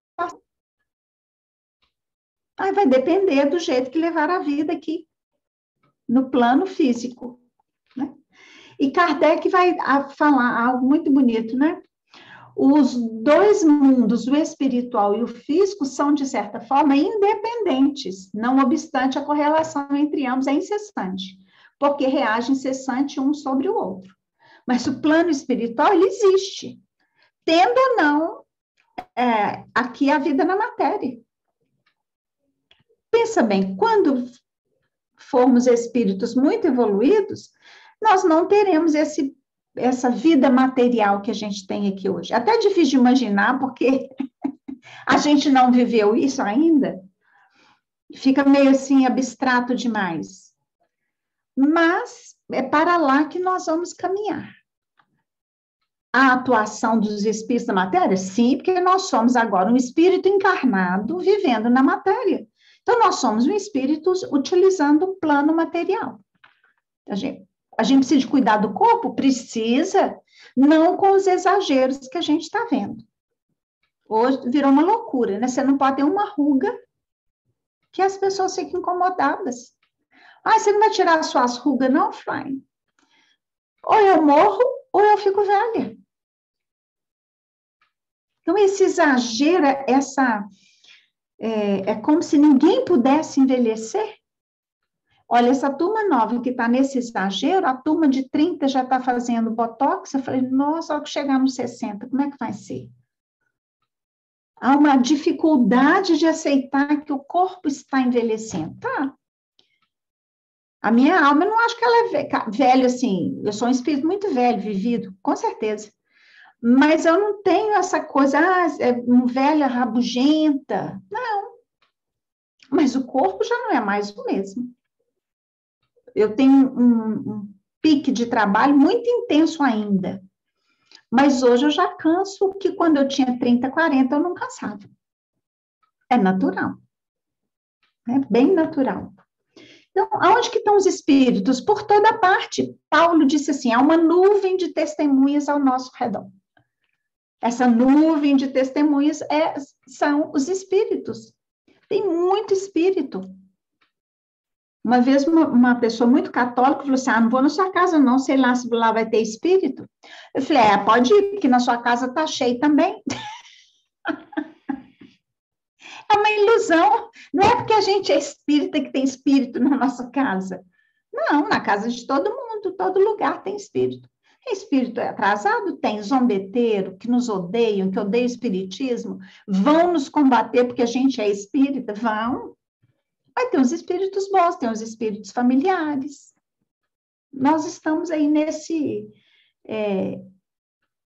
Aí vai depender do jeito que levar a vida aqui, no plano físico, né? E Kardec vai falar algo muito bonito, né? Os dois mundos, o espiritual e o físico, são, de certa forma, independentes, não obstante a correlação entre ambos é incessante, porque reage incessante um sobre o outro. Mas o plano espiritual, ele existe, tendo ou não aqui a vida na matéria. Pensa bem, quando formos espíritos muito evoluídos, nós não teremos essa vida material que a gente tem aqui hoje. Até difícil de imaginar, porque a gente não viveu isso ainda. Fica meio assim, abstrato demais. Mas é para lá que nós vamos caminhar. A atuação dos espíritos na matéria? Sim, porque nós somos agora um espírito encarnado vivendo na matéria. Então, nós somos um espírito utilizando o plano material. A gente precisa de cuidar do corpo? Precisa, não com os exageros que a gente está vendo. Hoje virou uma loucura, né? Você não pode ter uma ruga que as pessoas fiquem incomodadas. Ah, você não vai tirar as suas rugas, não, Fly? Ou eu morro, ou eu fico velha. Então, esse exagero, é como se ninguém pudesse envelhecer. Olha, essa turma nova que está nesse exagero, a turma de 30 já está fazendo botox, eu falei, nossa, ao que chegar nos 60, como é que vai ser? Há uma dificuldade de aceitar que o corpo está envelhecendo, tá? A minha alma, eu não acho que ela é velha assim, eu sou um espírito muito velho, vivido, com certeza. Mas eu não tenho essa coisa, é uma velha rabugenta. Não. Mas o corpo já não é mais o mesmo. Eu tenho um pique de trabalho muito intenso ainda. Mas hoje eu já canso que quando eu tinha 30, 40, eu não cansava. É natural. É bem natural. Então, aonde que estão os espíritos? Por toda parte. Paulo disse assim, há uma nuvem de testemunhas ao nosso redor. Essa nuvem de testemunhas são os espíritos. Tem muito espírito. Uma vez uma pessoa muito católica falou assim, não vou na sua casa não, sei lá se lá vai ter espírito. Eu falei, pode ir, porque na sua casa está cheio também. É uma ilusão. Não é porque a gente é espírita que tem espírito na nossa casa. Não, na casa de todo mundo, todo lugar tem espírito. É espírito atrasado? Tem. Zombeteiro, que nos odeiam, que odeiam o espiritismo, vão nos combater porque a gente é espírita? Vão. Vai ter os espíritos bons, tem os espíritos familiares. Nós estamos aí nesse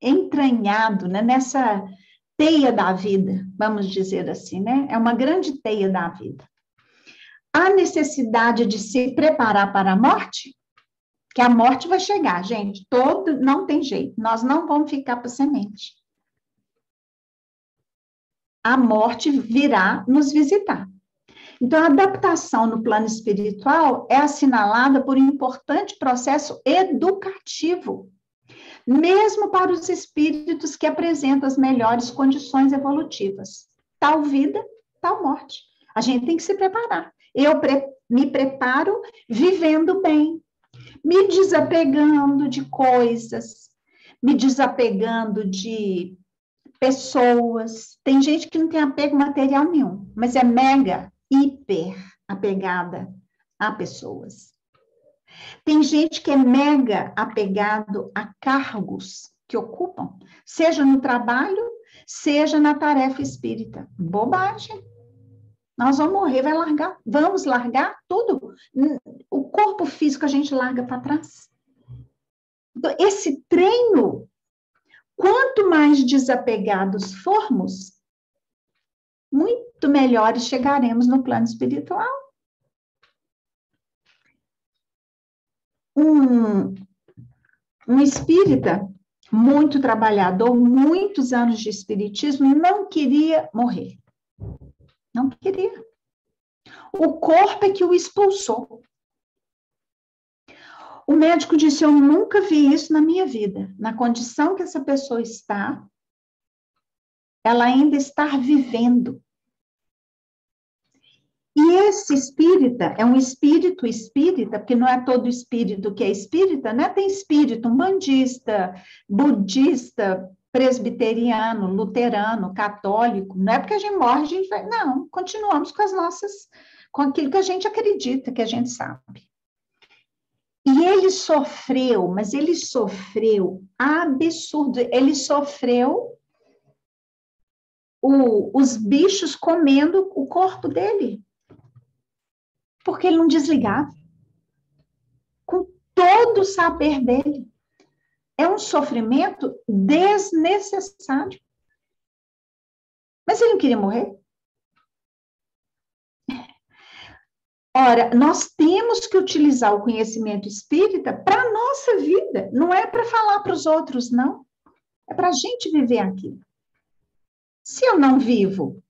entranhado, né? Nessa teia da vida, vamos dizer assim, né? É uma grande teia da vida. Há necessidade de se preparar para a morte? Que a morte vai chegar, gente. Não tem jeito. Nós não vamos ficar para semente. A morte virá nos visitar. Então, a adaptação no plano espiritual é assinalada por um importante processo educativo, mesmo para os espíritos que apresentam as melhores condições evolutivas. Tal vida, tal morte. A gente tem que se preparar. Eu me preparo vivendo bem, me desapegando de coisas, me desapegando de pessoas. Tem gente que não tem apego material nenhum, mas é mega, hiper apegada a pessoas. Tem gente que é mega apegado a cargos que ocupam, seja no trabalho, seja na tarefa espírita. Bobagem. Nós vamos morrer, vamos largar tudo. O corpo físico a gente larga para trás. Então, esse treino, quanto mais desapegados formos, muito melhores chegaremos no plano espiritual. Um espírita muito trabalhador, muitos anos de espiritismo, não queria morrer. Não queria. O corpo é que o expulsou. O médico disse, eu nunca vi isso na minha vida. Na condição que essa pessoa está, ela ainda está vivendo. E esse espírita é um espírito espírita, porque não é todo espírito que é espírita, né? Tem espírito umbandista, budista, presbiteriano, luterano, católico. Não é porque a gente morre, a gente vai... Não, continuamos com aquilo que a gente acredita, que a gente sabe. E ele sofreu, mas ele sofreu absurdo. Ele sofreu os bichos comendo o corpo dele. Porque ele não desligava. Com todo o saber dele. É um sofrimento desnecessário. Mas ele não queria morrer? Ora, nós temos que utilizar o conhecimento espírita para a nossa vida. Não é para falar para os outros, não. É para a gente viver aqui. Se eu não vivo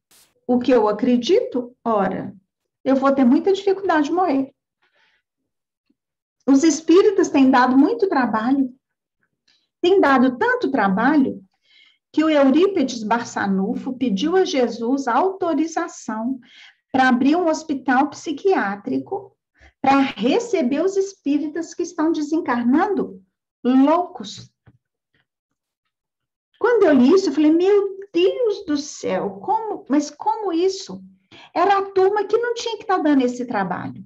o que eu acredito, ora, eu vou ter muita dificuldade de morrer. Os espíritas têm dado muito trabalho. Têm dado tanto trabalho que o Eurípides Barçanufo pediu a Jesus autorização para abrir um hospital psiquiátrico para receber os espíritas que estão desencarnando loucos. Quando eu li isso, eu falei, meu Deus do céu, mas como isso? Era a turma que não tinha que estar dando esse trabalho.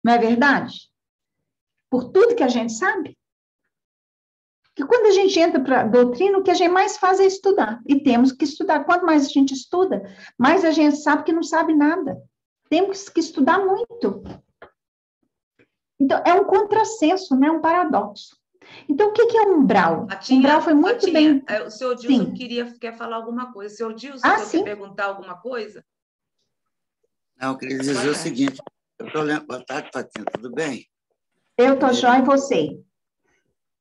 Não é verdade? Por tudo que a gente sabe. Que quando a gente entra para a doutrina, o que a gente mais faz é estudar. E temos que estudar. Quanto mais a gente estuda, mais a gente sabe que não sabe nada. Temos que estudar muito. Então, é um contrassenso, né? Um paradoxo. Então, o que é umbral? Umbral foi muito bem... O senhor Dilson quer falar alguma coisa. O senhor Dilson quer perguntar alguma coisa? Não, eu queria dizer o seguinte. Eu estou lendo... Boa tarde, Fatinha, tudo bem? Eu estou jóia, e você?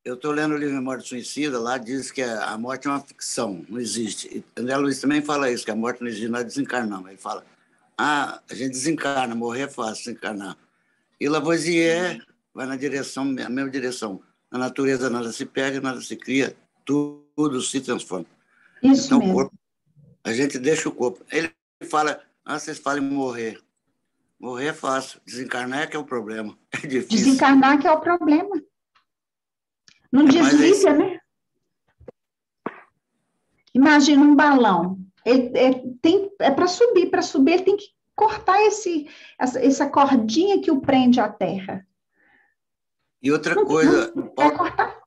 Eu estou lendo o livro Memória do Suicida, lá diz que a morte é uma ficção, não existe. E André Luiz também fala isso, que a morte não existe, nós desencarnamos. Ele fala, a gente desencarna, morrer é fácil, desencarnar. E Lavoisier vai na mesma direção. Na natureza nada se perde, nada se cria, tudo se transforma. Isso então, mesmo. O corpo, a gente deixa o corpo. Ele fala, vocês falam em morrer. Morrer é fácil, desencarnar é que é o problema. É difícil. Desencarnar que é o problema. Não desliga, né? Imagina um balão. É para subir ele tem que cortar essa cordinha que o prende à terra. E outra coisa, Vai cortar?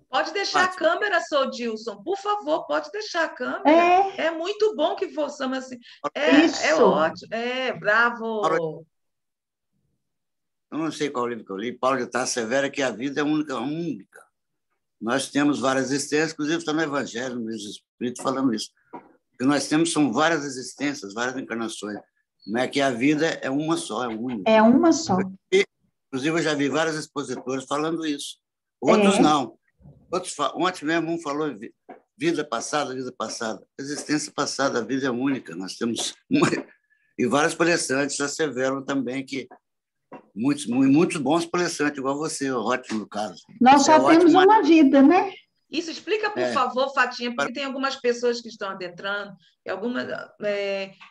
Pode deixar a câmera, Sr. Dilson, por favor, pode deixar a câmera. É muito bom que possamos assim. É Isso. ótimo. Bravo. eu não sei qual livro que eu li, Paulo de Tarso Severa, que a vida é única. Nós temos várias existências, inclusive está no Evangelho, no livro do Espírito, falando isso. O que nós temos são várias existências, várias encarnações. Não é que a vida é uma só, é única. É uma só. Inclusive, eu já vi vários expositores falando isso. Outros não. Ontem mesmo um falou vida passada. Existência passada, a vida é única. Nós temos e vários palestrantes asseveram também que muitos bons palestrantes, igual você, o ótimo no caso. Nós só temos uma vida, né? Isso, explica, por favor, Fatinha, porque tem algumas pessoas que estão adentrando, e algumas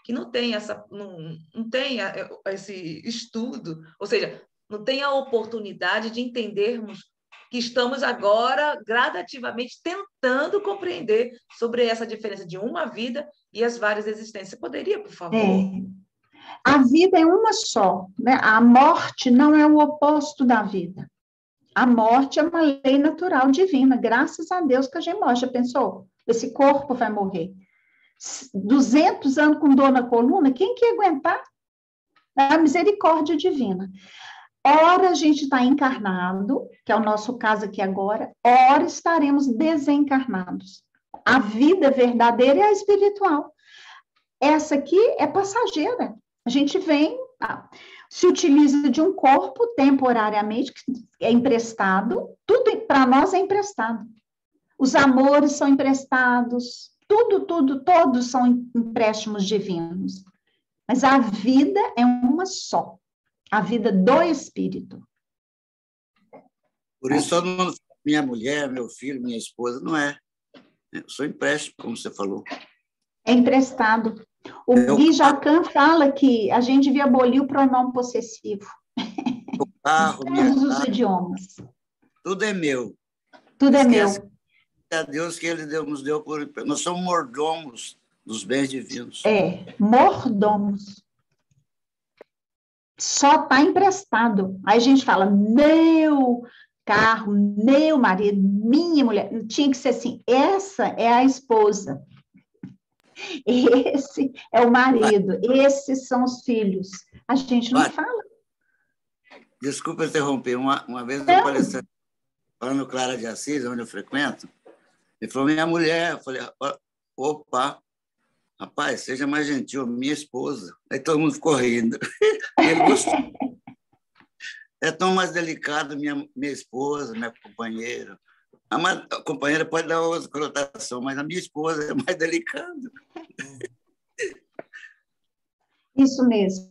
que não têm não tem esse estudo, ou seja, não tem a oportunidade de entendermos que estamos agora gradativamente tentando compreender sobre essa diferença de uma vida e as várias existências. Você poderia, por favor? A vida é uma só, né? A morte não é o oposto da vida. A morte é uma lei natural divina. Graças a Deus que a gente morre. Já pensou? Esse corpo vai morrer. 200 anos com dor na coluna, quem que ia aguentar? A misericórdia divina. Ora a gente está encarnado, que é o nosso caso aqui agora, ora estaremos desencarnados. A vida verdadeira é a espiritual. Essa aqui é passageira. A gente vem, se utiliza de um corpo temporariamente, que é emprestado, tudo para nós é emprestado. Os amores são emprestados, todos são empréstimos divinos. Mas a vida é uma só. A vida do espírito. Por isso todo mundo fala, minha mulher, meu filho, minha esposa, não é. Eu sou empréstimo, como você falou. É emprestado. O Gui Jacan fala que a gente devia abolir o pronome possessivo. O carro, todos os idiomas. Tudo é meu. Tudo Esquece é meu. a Deus que Ele nos deu por... Nós somos mordomos dos bens divinos. Mordomos. Só está emprestado. Aí a gente fala, meu carro, meu marido, minha mulher. Tinha que ser assim, essa é a esposa. Esse é o marido. Esses são os filhos. A gente não fala. Desculpa interromper. Uma vez eu palestrei falando Clara de Assis, onde eu frequento, ele falou, minha mulher. Eu falei, opa, rapaz, seja mais gentil, minha esposa. Aí todo mundo ficou rindo. Ele gostou. É tão mais delicado minha esposa, minha companheira. A companheira pode dar outra conotação, mas a minha esposa é mais delicada. Isso mesmo.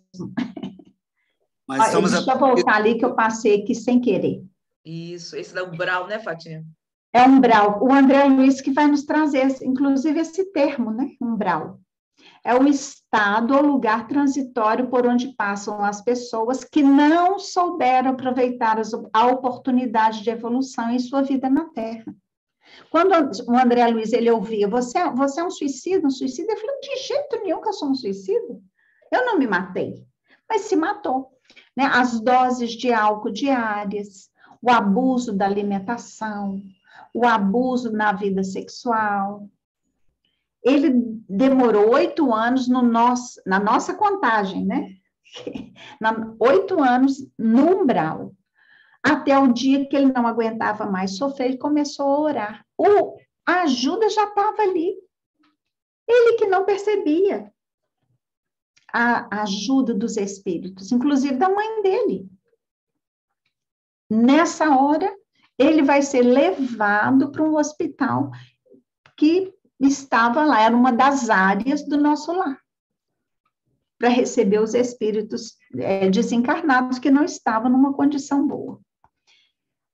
Mas deixa eu voltar ali que eu passei aqui sem querer. Isso, esse é o umbral, né, Fatinha? É umbral. O André Luiz que vai nos trazer, inclusive, esse termo, né? Umbral. É o estado ou lugar transitório por onde passam as pessoas que não souberam aproveitar a oportunidade de evolução em sua vida na Terra. Quando o André Luiz, ele ouvia, você é um suicida? Eu falei, de jeito nenhum que eu sou um suicida. Eu não me matei, mas se matou. Né? As doses de álcool diárias, o abuso da alimentação, o abuso na vida sexual. Ele demorou 8 anos na nossa contagem, né? 8 anos no umbral. Até o dia que ele não aguentava mais sofrer, ele começou a orar. A ajuda já estava ali. Ele que não percebia a ajuda dos espíritos, inclusive da mãe dele. Nessa hora, ele vai ser levado para um hospital que estava lá, era uma das áreas do nosso lar, para receber os espíritos desencarnados que não estavam numa condição boa.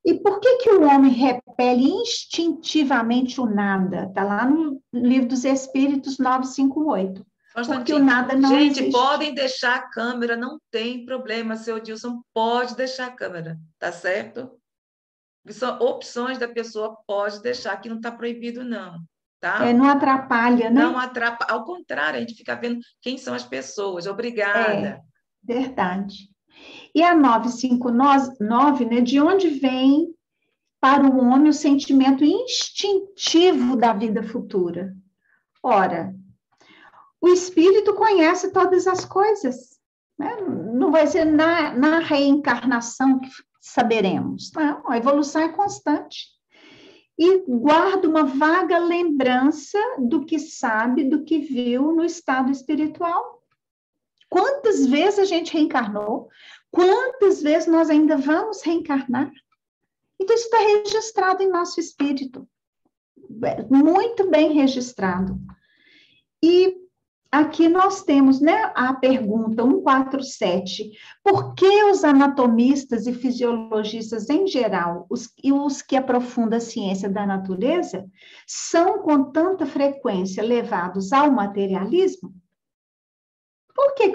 E por que o homem repele instintivamente o nada? Está lá no Livro dos Espíritos 958. Porque o nada não existe. Gente, podem deixar a câmera, não tem problema, seu Dilson, pode deixar a câmera, tá certo? São opções da pessoa, pode deixar, que não está proibido, não. Tá? Não atrapalha, né? Não atrapalha, ao contrário, a gente fica vendo quem são as pessoas. Obrigada. Verdade. E a 959, né, de onde vem para o homem o sentimento instintivo da vida futura? Ora, o espírito conhece todas as coisas, né? Não vai ser na reencarnação que saberemos, não, a evolução é constante. E guarda uma vaga lembrança do que sabe, do que viu no estado espiritual. Quantas vezes a gente reencarnou? Quantas vezes nós ainda vamos reencarnar? Então, isso está registrado em nosso espírito, muito bem registrado. E aqui nós temos, né, a pergunta 147, por que os anatomistas e fisiologistas em geral, os que aprofundam a ciência da natureza, são com tanta frequência levados ao materialismo? Por que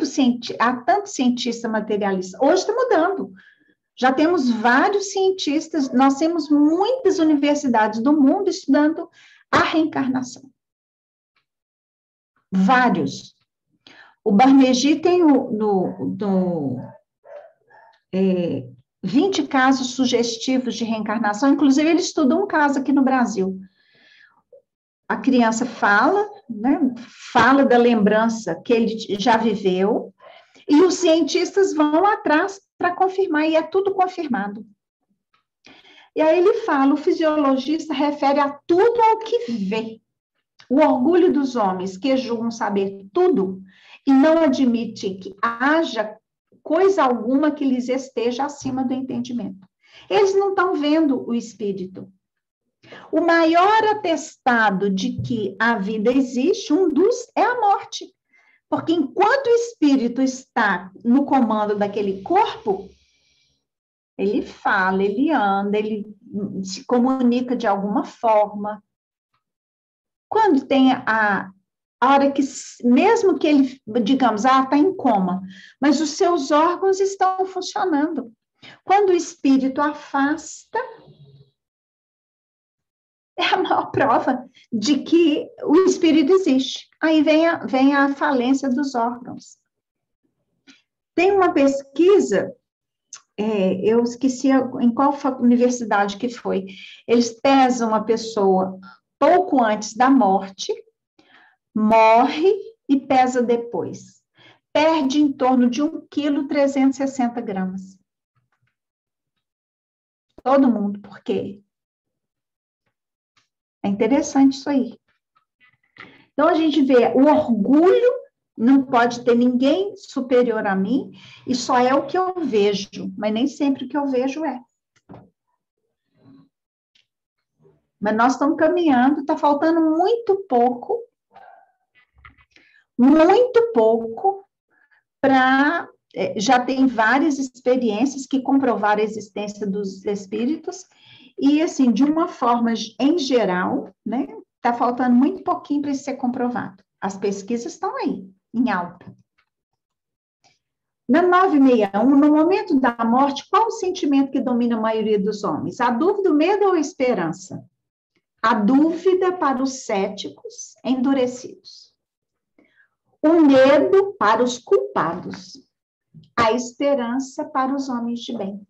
há tanto cientista materialista? Hoje está mudando. Já temos vários cientistas, nós temos muitas universidades do mundo estudando a reencarnação. Vários. O Barnegi tem 20 casos sugestivos de reencarnação, inclusive ele estudou um caso aqui no Brasil. A criança fala, né, fala da lembrança que ele já viveu, e os cientistas vão atrás para confirmar, e é tudo confirmado. E aí ele fala, o fisiologista refere a tudo ao que vê. O orgulho dos homens que julgam saber tudo e não admite que haja coisa alguma que lhes esteja acima do entendimento. Eles não estão vendo o espírito. O maior atestado de que a vida existe, é a morte. Porque enquanto o espírito está no comando daquele corpo, ele fala, ele anda, ele se comunica de alguma forma. Quando tem a hora que, mesmo que ele, digamos, está em coma, mas os seus órgãos estão funcionando. Quando o espírito afasta, é a maior prova de que o espírito existe. Aí vem a falência dos órgãos. Tem uma pesquisa, eu esqueci em qual universidade que foi, eles pesam a pessoa pouco antes da morte, morre e pesa depois. Perde em torno de 1,360 kg. Todo mundo, por quê? É interessante isso aí. Então, a gente vê o orgulho, não pode ter ninguém superior a mim, e só é o que eu vejo, mas nem sempre o que eu vejo é. Mas nós estamos caminhando, está faltando muito pouco para... já tem várias experiências que comprovaram a existência dos espíritos, e, assim, de uma forma em geral, né, está faltando muito pouquinho para isso ser comprovado. As pesquisas estão aí, em alta. Na 961, no momento da morte, qual o sentimento que domina a maioria dos homens? A dúvida, o medo ou a esperança? A dúvida para os céticos endurecidos. O medo para os culpados. A esperança para os homens de bem.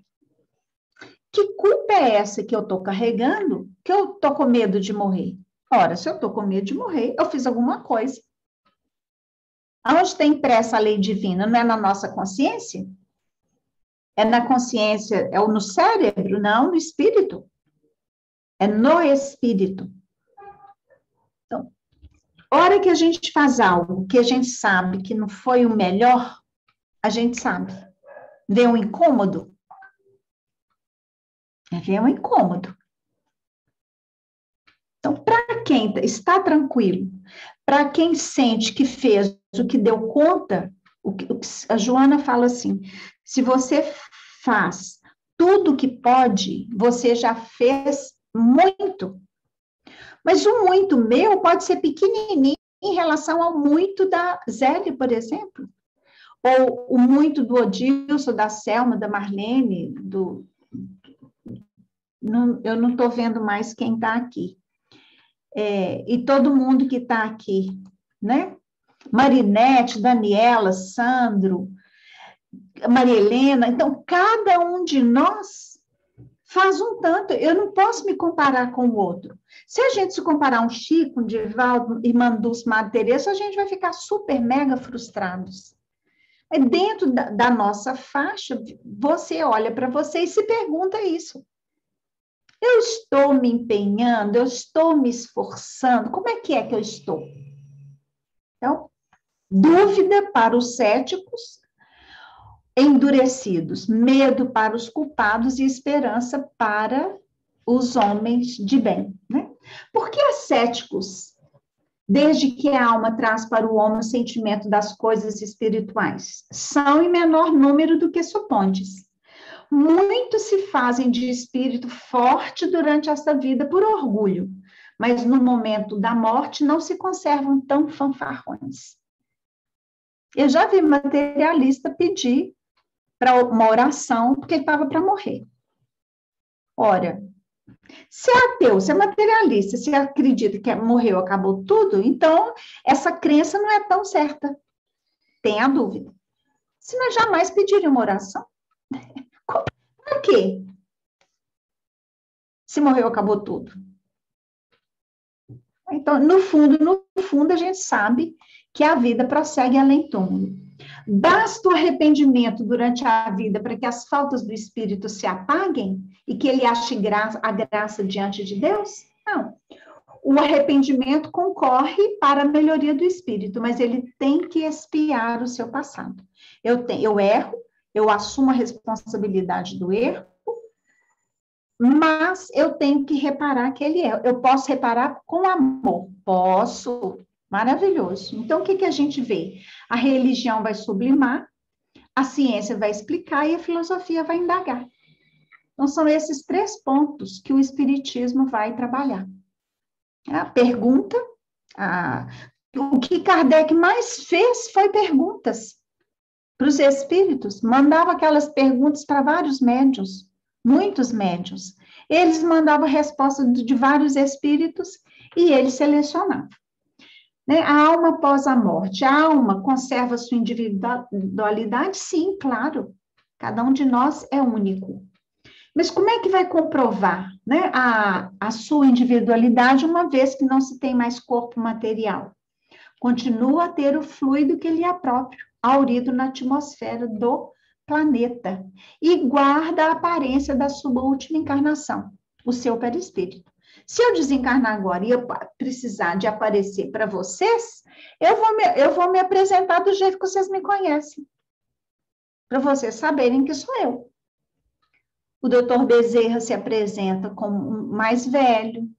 Que culpa é essa que eu estou carregando, que eu estou com medo de morrer? Ora, se eu estou com medo de morrer, eu fiz alguma coisa. Aonde tem impressa a lei divina? Não é na nossa consciência? É na consciência, é no cérebro? Não, no espírito. É no espírito. Então, hora que a gente faz algo que a gente sabe que não foi o melhor, a gente sabe. Vê um incômodo? Vê um incômodo. Então, para quem está tranquilo, para quem sente que fez o que deu conta, a Joana fala assim, se você faz tudo o que pode, você já fez muito. Mas o muito meu pode ser pequenininho em relação ao muito da Zélia, por exemplo. Ou o muito do Odilson, da Selma, da Marlene, eu não estou vendo mais quem está aqui. E todo mundo que está aqui, né? Marinete, Daniela, Sandro, Maria Helena. Então, cada um de nós faz um tanto. Eu não posso me comparar com o outro. Se a gente se comparar um Chico, um Divaldo, irmã Dulce, Madre Teresa, a gente vai ficar super, mega frustrados. Mas dentro da nossa faixa, você olha para você e se pergunta isso. Eu estou me empenhando, eu estou me esforçando, como é que eu estou? Então, dúvida para os céticos, endurecidos, medo para os culpados e esperança para os homens de bem, né? Por que céticos, desde que a alma traz para o homem o sentimento das coisas espirituais? São em menor número do que supondes. Muitos se fazem de espírito forte durante esta vida por orgulho, mas no momento da morte não se conservam tão fanfarrões. Eu já vi materialista pedir para uma oração porque ele estava para morrer. Ora, se é ateu, se é materialista, se acredita que morreu, acabou tudo, então essa crença não é tão certa. Tem a dúvida. Se nós jamais pedirem uma oração, para quê? Se morreu, acabou tudo. Então, no fundo, a gente sabe que a vida prossegue além túmulo. Basta o arrependimento durante a vida para que as faltas do espírito se apaguem e que ele ache a graça diante de Deus? Não. O arrependimento concorre para a melhoria do espírito, mas ele tem que expiar o seu passado. Eu erro, eu assumo a responsabilidade do erro, mas eu tenho que reparar aquele erro. Eu posso reparar com amor? Posso. Maravilhoso. Então, o que a gente vê? A religião vai sublimar, a ciência vai explicar e a filosofia vai indagar. Então, são esses 3 pontos que o espiritismo vai trabalhar. A pergunta, o que Kardec mais fez foi perguntas para os espíritos. Mandava aquelas perguntas para vários médiuns, muitos médiuns. Eles mandavam respostas de vários espíritos e ele selecionava. Né? A alma após a morte, a alma conserva sua individualidade? Sim, claro. Cada um de nós é único. Mas como é que vai comprovar, né, a sua individualidade, uma vez que não se tem mais corpo material? Continua a ter o fluido que lhe é próprio, aurido na atmosfera do planeta, e guarda a aparência da sua última encarnação, o seu perispírito. Se eu desencarnar agora e eu precisar de aparecer para vocês, eu vou me apresentar do jeito que vocês me conhecem, para vocês saberem que sou eu. O doutor Bezerra se apresenta como mais velho.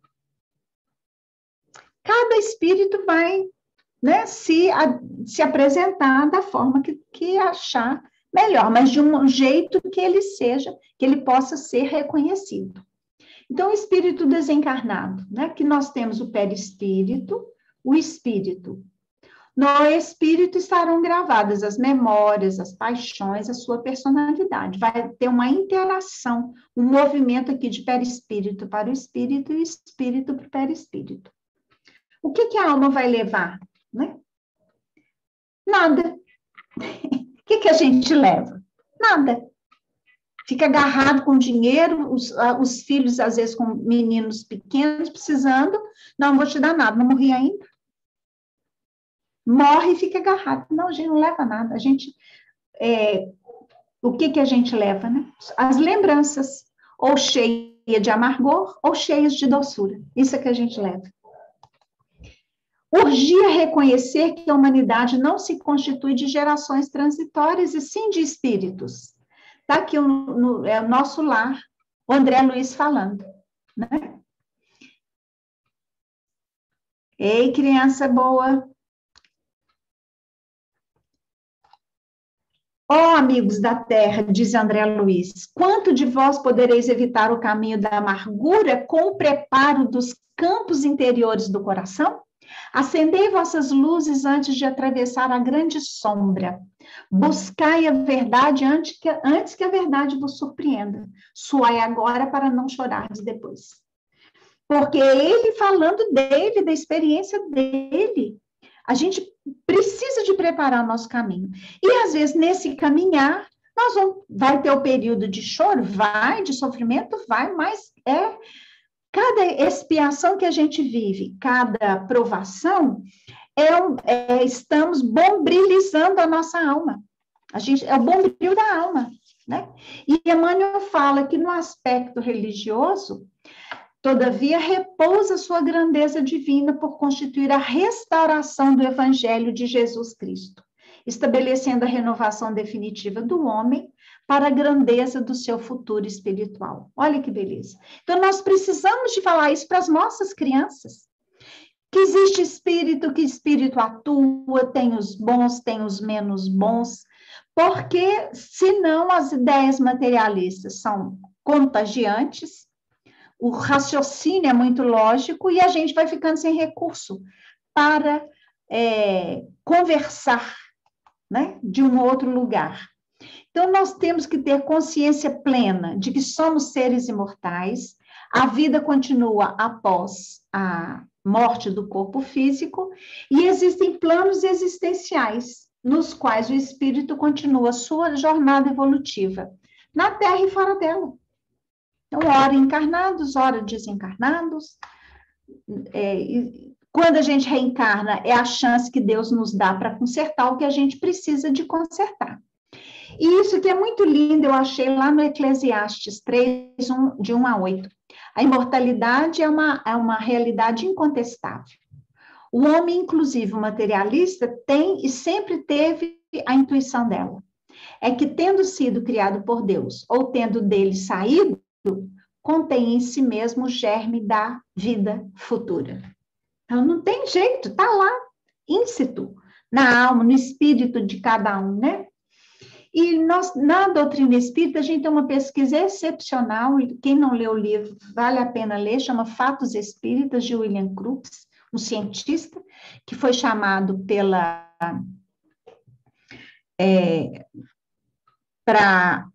Cada espírito vai, né, se apresentar da forma que achar melhor, mas de um jeito que ele possa ser reconhecido. Então, o espírito desencarnado, né, que nós temos o perispírito, o espírito. No espírito estarão gravadas as memórias, as paixões, a sua personalidade. Vai ter uma interação, um movimento aqui de perispírito para o espírito e espírito para o perispírito. O que a alma vai levar? Né? Nada. O que a gente leva? Nada. Fica agarrado com dinheiro, os filhos, às vezes, com meninos pequenos, precisando. Não vou te dar nada, não morri ainda. Morre e fica agarrado. Não, a gente não leva nada. O que a gente leva, né? As lembranças, ou cheia de amargor, ou cheias de doçura. Isso é que a gente leva. Urgia reconhecer que a humanidade não se constitui de gerações transitórias, e sim de espíritos. Está aqui é o nosso lar, o André Luiz falando, né? Ei, criança boa. Ó, amigos da terra, diz André Luiz, quanto de vós podereis evitar o caminho da amargura com o preparo dos campos interiores do coração? Acendei vossas luzes antes de atravessar a grande sombra. Buscai a verdade antes que a verdade vos surpreenda. Suai agora para não chorardes depois. Porque ele falando dele, da experiência dele, a gente precisa de preparar o nosso caminho. E, às vezes, nesse caminhar, vai ter o período de choro? Vai, de sofrimento? Vai, mas cada expiação que a gente vive, cada provação, estamos bombrilizando a nossa alma. É o bombril da alma, né? E Emmanuel fala que no aspecto religioso, todavia, repousa sua grandeza divina por constituir a restauração do Evangelho de Jesus Cristo, estabelecendo a renovação definitiva do homem para a grandeza do seu futuro espiritual. Olha que beleza. Então, nós precisamos de falar isso para as nossas crianças, que existe espírito, que espírito atua, tem os bons, tem os menos bons, porque, senão, as ideias materialistas são contagiantes, o raciocínio é muito lógico e a gente vai ficando sem recurso para conversar, né, de um outro lugar. Então, nós temos que ter consciência plena de que somos seres imortais, a vida continua após a morte do corpo físico e existem planos existenciais nos quais o espírito continua sua jornada evolutiva, na Terra e fora dela. Então, ora encarnados, ora desencarnados. Quando a gente reencarna, é a chance que Deus nos dá para consertar o que a gente precisa de consertar. E isso que é muito lindo, eu achei lá no Eclesiastes 3, de 1 a 8. A imortalidade é uma realidade incontestável. O homem, inclusive o materialista, tem e sempre teve a intuição dela. É que, tendo sido criado por Deus, ou tendo dele saído, contém em si mesmo o germe da vida futura. Então, não tem jeito, está lá, íncito, na alma, no espírito de cada um, né? E na doutrina espírita, a gente tem uma pesquisa excepcional, quem não leu o livro, vale a pena ler, chama Fatos Espíritas, de William Crookes, um cientista, que foi chamado para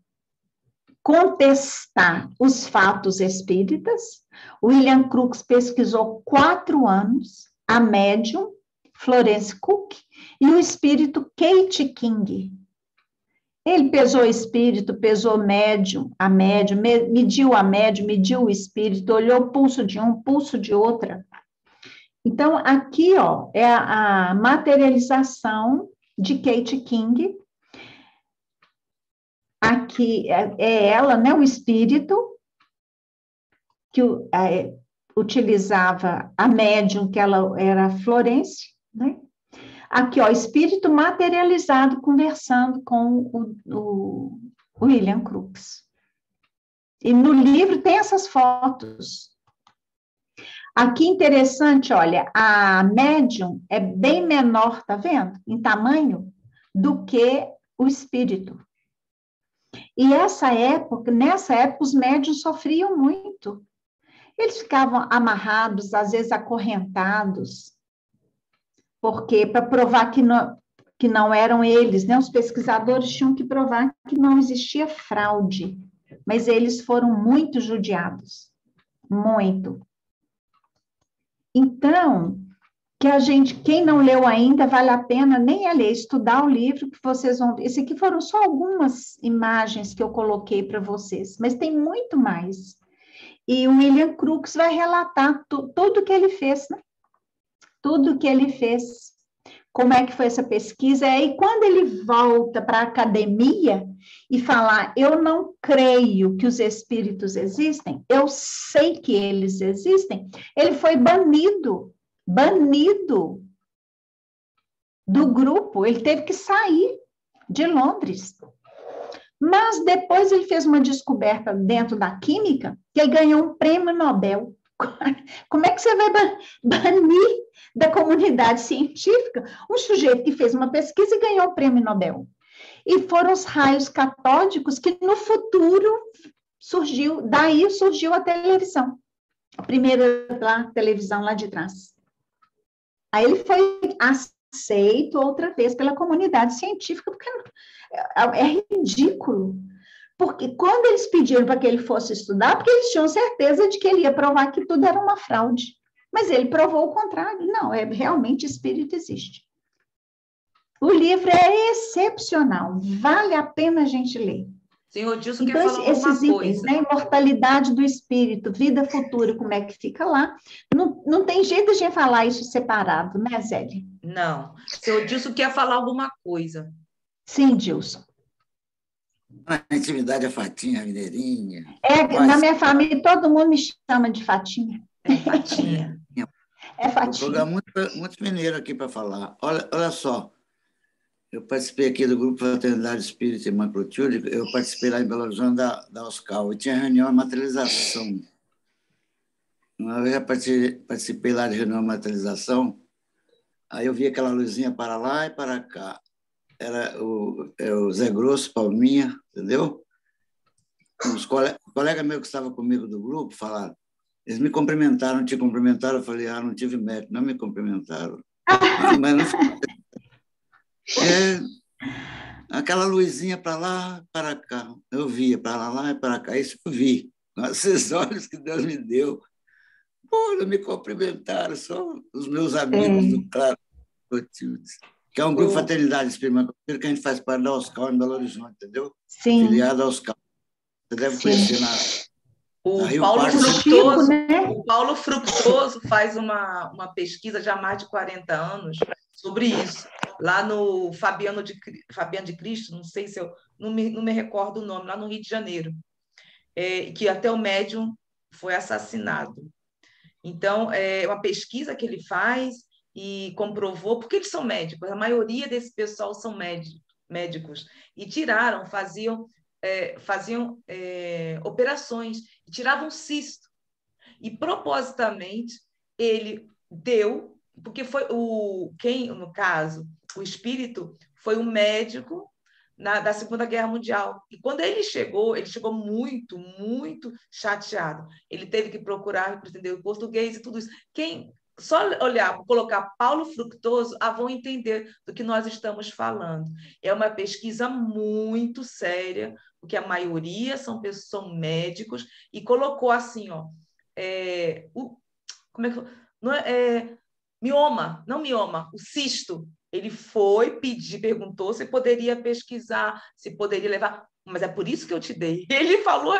contestar os fatos espíritas. William Crookes pesquisou 4 anos, a médium Florence Cook e o espírito Kate King. Ele pesou o espírito, pesou a médium, mediu a médium, mediu o espírito, olhou o pulso de um, pulso de outra. Então, aqui, ó, é a materialização de Kate King. Aqui é ela, né, o espírito que utilizava a médium, que ela era Florence, né? Aqui, ó, espírito materializado conversando com o William Crookes. E no livro tem essas fotos. Aqui interessante, olha, a médium é bem menor, tá vendo? Em tamanho, do que o espírito. E nessa época, os médiuns sofriam muito. Eles ficavam amarrados, às vezes acorrentados, porque para provar que não eram eles, né? Os pesquisadores tinham que provar que não existia fraude, mas eles foram muito judiados, muito. Então, quem não leu ainda, vale a pena nem ler, estudar o livro que vocês vão ver. Esse aqui foram só algumas imagens que eu coloquei para vocês, mas tem muito mais. E o William Crookes vai relatar tudo o que ele fez, né? Tudo que ele fez, como é que foi essa pesquisa. E quando ele volta para a academia e falar, eu não creio que os espíritos existem, eu sei que eles existem, ele foi banido do grupo, ele teve que sair de Londres. Mas depois ele fez uma descoberta dentro da química, que ele ganhou um prêmio Nobel. Como é que você vai banir da comunidade científica um sujeito que fez uma pesquisa e ganhou o prêmio Nobel? E foram os raios catódicos que no futuro daí surgiu a televisão. A primeira televisão lá de trás. Aí ele foi aceito outra vez pela comunidade científica, porque é ridículo. Porque quando eles pediram para que ele fosse estudar, porque eles tinham certeza de que ele ia provar que tudo era uma fraude. Mas ele provou o contrário. Não, realmente espírito existe. O livro é excepcional, vale a pena a gente ler. Senhor Dilson quer Então, falar esses alguma itens, coisa. né? Imortalidade do espírito, vida futura, como é que fica lá? Não tem jeito de a gente falar isso separado, né, Zélia? Não. Senhor Dilson quer falar alguma coisa. Sim, Dilson. A intimidade é Fatinha, mineirinha. Na minha família, todo mundo me chama de Fatinha. É, Fatinha. É Vou Fatinha. pegar muitos mineiros aqui para falar. Olha só, eu participei aqui do Grupo Fraternidade Espírita Irmã Clotilde, eu participei lá em Belo Horizonte da OSCAL, e tinha reunião de materialização. Uma vez eu participei lá de reunião de materialização, aí eu vi aquela luzinha para lá e para cá. Era o Zé Grosso, Palminha, entendeu? Os colegas meus que estavam comigo do grupo falaram, eles me cumprimentaram, te cumprimentaram, eu falei, não tive mérito, não me cumprimentaram. Mas não aquela luzinha para lá, para cá. Eu via para lá e para cá, isso eu vi. Com esses olhos que Deus me deu. Pô, não me cumprimentaram, só os meus amigos do Claro Clotilde, que é um grupo de fraternidade espírita, que a gente faz parte da OSCAL em Belo Horizonte, entendeu? Sim. Filiado à OSCAL. Você deve conhecer O Rio Paulo Pardo, Fructuoso, né? o Paulo Fructuoso faz uma pesquisa já há mais de 40 anos sobre isso. Lá no Fabiano de Cristo, não sei se eu não me recordo o nome, lá no Rio de Janeiro, que até o médium foi assassinado. Então, é uma pesquisa que ele faz e comprovou, porque eles são médicos, a maioria desse pessoal são médicos, e faziam operações, e tiravam cisto. E, propositamente, ele deu, porque foi no caso, o espírito foi um médico da Segunda Guerra Mundial. E quando ele chegou muito, muito chateado. Ele teve que procurar aprender o português e tudo isso. Quem só olhar, colocar Paulo Fructuoso, vão entender do que nós estamos falando. É uma pesquisa muito séria, porque a maioria são médicos, e colocou assim, como é que não mioma, o cisto. Ele foi perguntou se poderia pesquisar, se poderia levar, mas é por isso que eu te dei. Ele falou,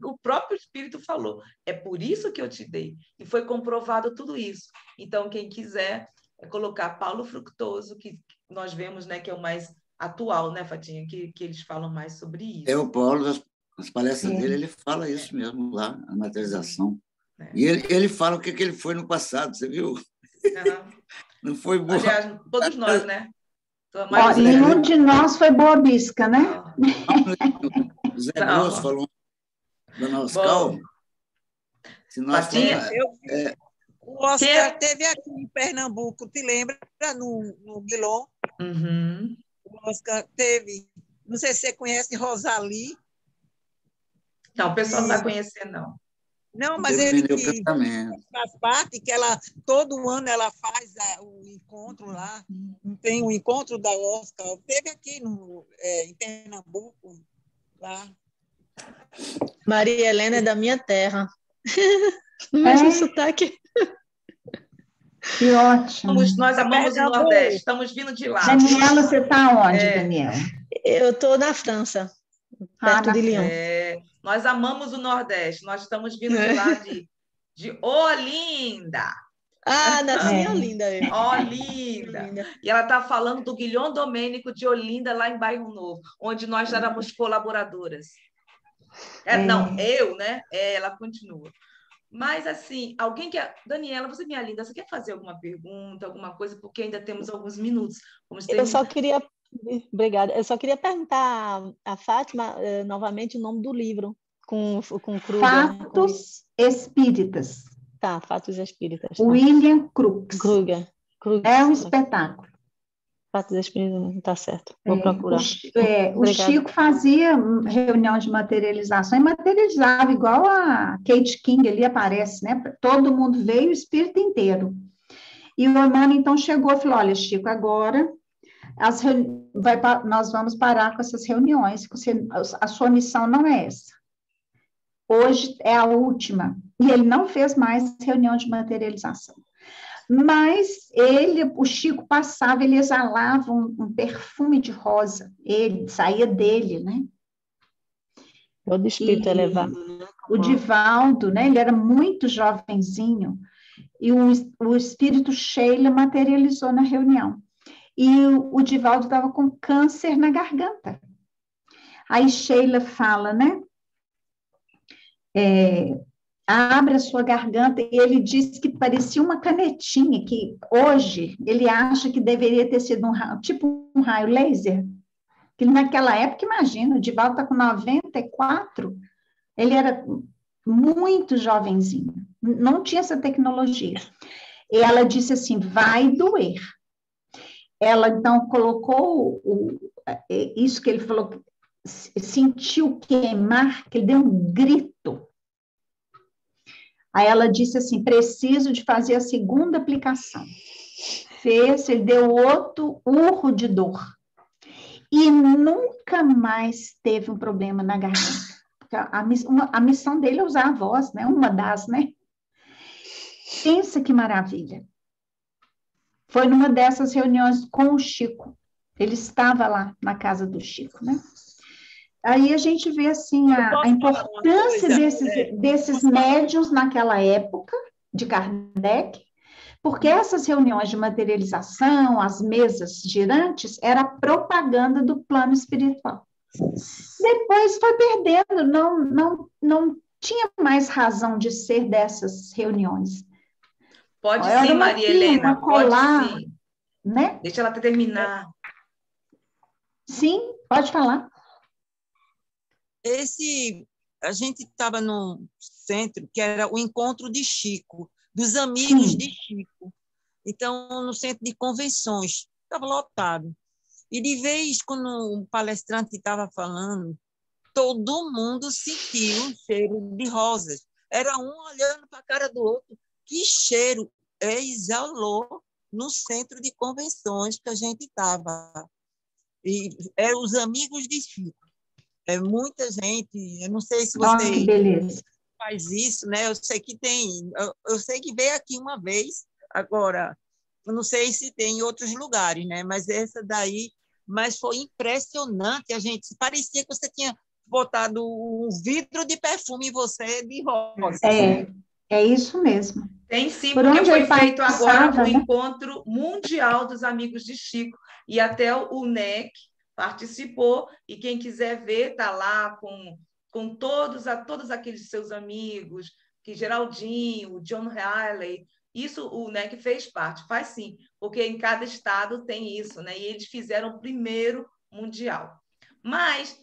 o próprio Espírito falou, é por isso que eu te dei. E foi comprovado tudo isso. Então, quem quiser colocar Paulo Fructuoso, que nós vemos, né, que é o mais atual, né, Fatinha, que eles falam mais sobre isso. O Paulo, nas palestras dele, ele fala isso mesmo lá, a materialização. E ele fala o que ele foi no passado, você viu? Não foi bom. Aliás, todos nós, né? Nenhum de nós foi boa bisca, né? O Zé Grosso falou da OSCAL. O Oscar teve aqui em Pernambuco, te lembra? No Guilom. Uhum. O Oscar teve. Não sei se você conhece Rosali. Não, o pessoal não vai conhecer, não. Não, mas ele faz parte, que todo ano ela faz o encontro lá, tem o encontro da Oscar, teve aqui em Pernambuco, lá. Maria Helena é da minha terra. Mesmo sotaque. Que ótimo. Nós amamos o Nordeste, estamos vindo de lá. Daniela, você está onde, Daniela? Eu estou na França, perto de Lyon. Nós amamos o Nordeste, nós estamos vindo de lá de Olinda. Nasci em Olinda. Olinda. E ela está falando do Guilhom Domênico de Olinda, lá em Bairro Novo, onde nós éramos colaboradoras. Não, eu, né? Ela continua. Mas, assim, alguém quer... Daniela, você, minha linda, você quer fazer alguma pergunta, alguma coisa? Porque ainda temos alguns minutos. Eu só queria... Obrigada. Eu só queria perguntar a Fátima novamente o nome do livro com Kruger. Fatos Espíritas. Tá, Fatos Espíritas. Tá. William Crookes. Kruger. É um espetáculo. Fatos Espíritas, tá certo. Vou procurar. O Chico fazia reunião de materialização e materializava igual a Kate King, ali aparece, né? Todo mundo veio, o espírito inteiro. E o Emmanuel, então, chegou e falou, olha, Chico, agora... nós vamos parar com essas reuniões, a sua missão não é essa. Hoje é a última. E ele não fez mais reunião de materialização. Mas o Chico passava, ele exalava um perfume de rosa, ele saía dele, né? Todo espírito elevado. O Divaldo, né? Ele era muito jovenzinho, e o espírito Sheila materializou na reunião. E o Divaldo estava com câncer na garganta. Aí Sheila fala, né? Abre a sua garganta, e ele disse que parecia uma canetinha, que hoje ele acha que deveria ter sido tipo um raio laser, que naquela época, imagina, o Divaldo está com 94, ele era muito jovenzinho, não tinha essa tecnologia. E ela disse assim, vai doer. Ela, então, colocou isso que ele falou, sentiu queimar, que ele deu um grito. Aí ela disse assim, preciso de fazer a segunda aplicação. Fez, ele deu outro urro de dor. E nunca mais teve um problema na garganta. Porque a missão dele é usar a voz, né? Uma das, né? Pensa que maravilha. Foi numa dessas reuniões com o Chico. Ele estava lá na casa do Chico, né? Aí a gente vê, assim, a importância desses médiuns naquela época, de Kardec, porque essas reuniões de materialização, as mesas girantes, era propaganda do plano espiritual. Depois foi perdendo, não tinha mais razão de ser dessas reuniões. Pode sim, Maria Helena, pode sim. Né? Deixa ela terminar. Sim, pode falar. A gente estava num centro que era o encontro de Chico, dos amigos de Chico. Então, no centro de convenções, estava lotado. E de vez, quando o palestrante estava falando, todo mundo sentiu um cheiro de rosas. Era um olhando para a cara do outro. Que cheiro exalou no centro de convenções que a gente estava. E eram os amigos de Chico. Muita gente, eu não sei se você faz isso, né? Eu sei que tem, eu sei que veio aqui uma vez, agora, eu não sei se tem em outros lugares, né? Mas essa daí, mas foi impressionante, a gente, parecia que você tinha botado um vidro de perfume em você de rosa. É isso mesmo. Tem sim, porque foi feito agora o encontro mundial dos amigos de Chico, e até o NEC participou, e quem quiser ver, está lá com todos aqueles seus amigos, que Geraldinho, o John Riley, isso o NEC fez parte, faz sim, porque em cada estado tem isso, né? E eles fizeram o primeiro mundial. Mas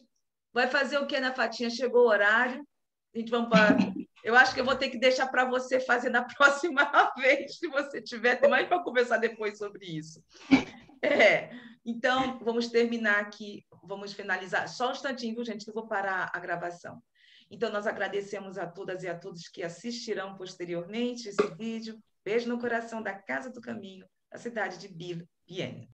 vai fazer o que, Ana Fatinha? Chegou o horário, a gente vamos para... Eu acho que eu vou ter que deixar para você fazer na próxima vez, se você tiver, tem mais para conversar depois sobre isso. Então, vamos terminar aqui, vamos finalizar. Só um instantinho, viu, gente, que eu vou parar a gravação. Então, nós agradecemos a todas e a todos que assistirão posteriormente esse vídeo. Beijo no coração da Casa do Caminho, da cidade de Bienne.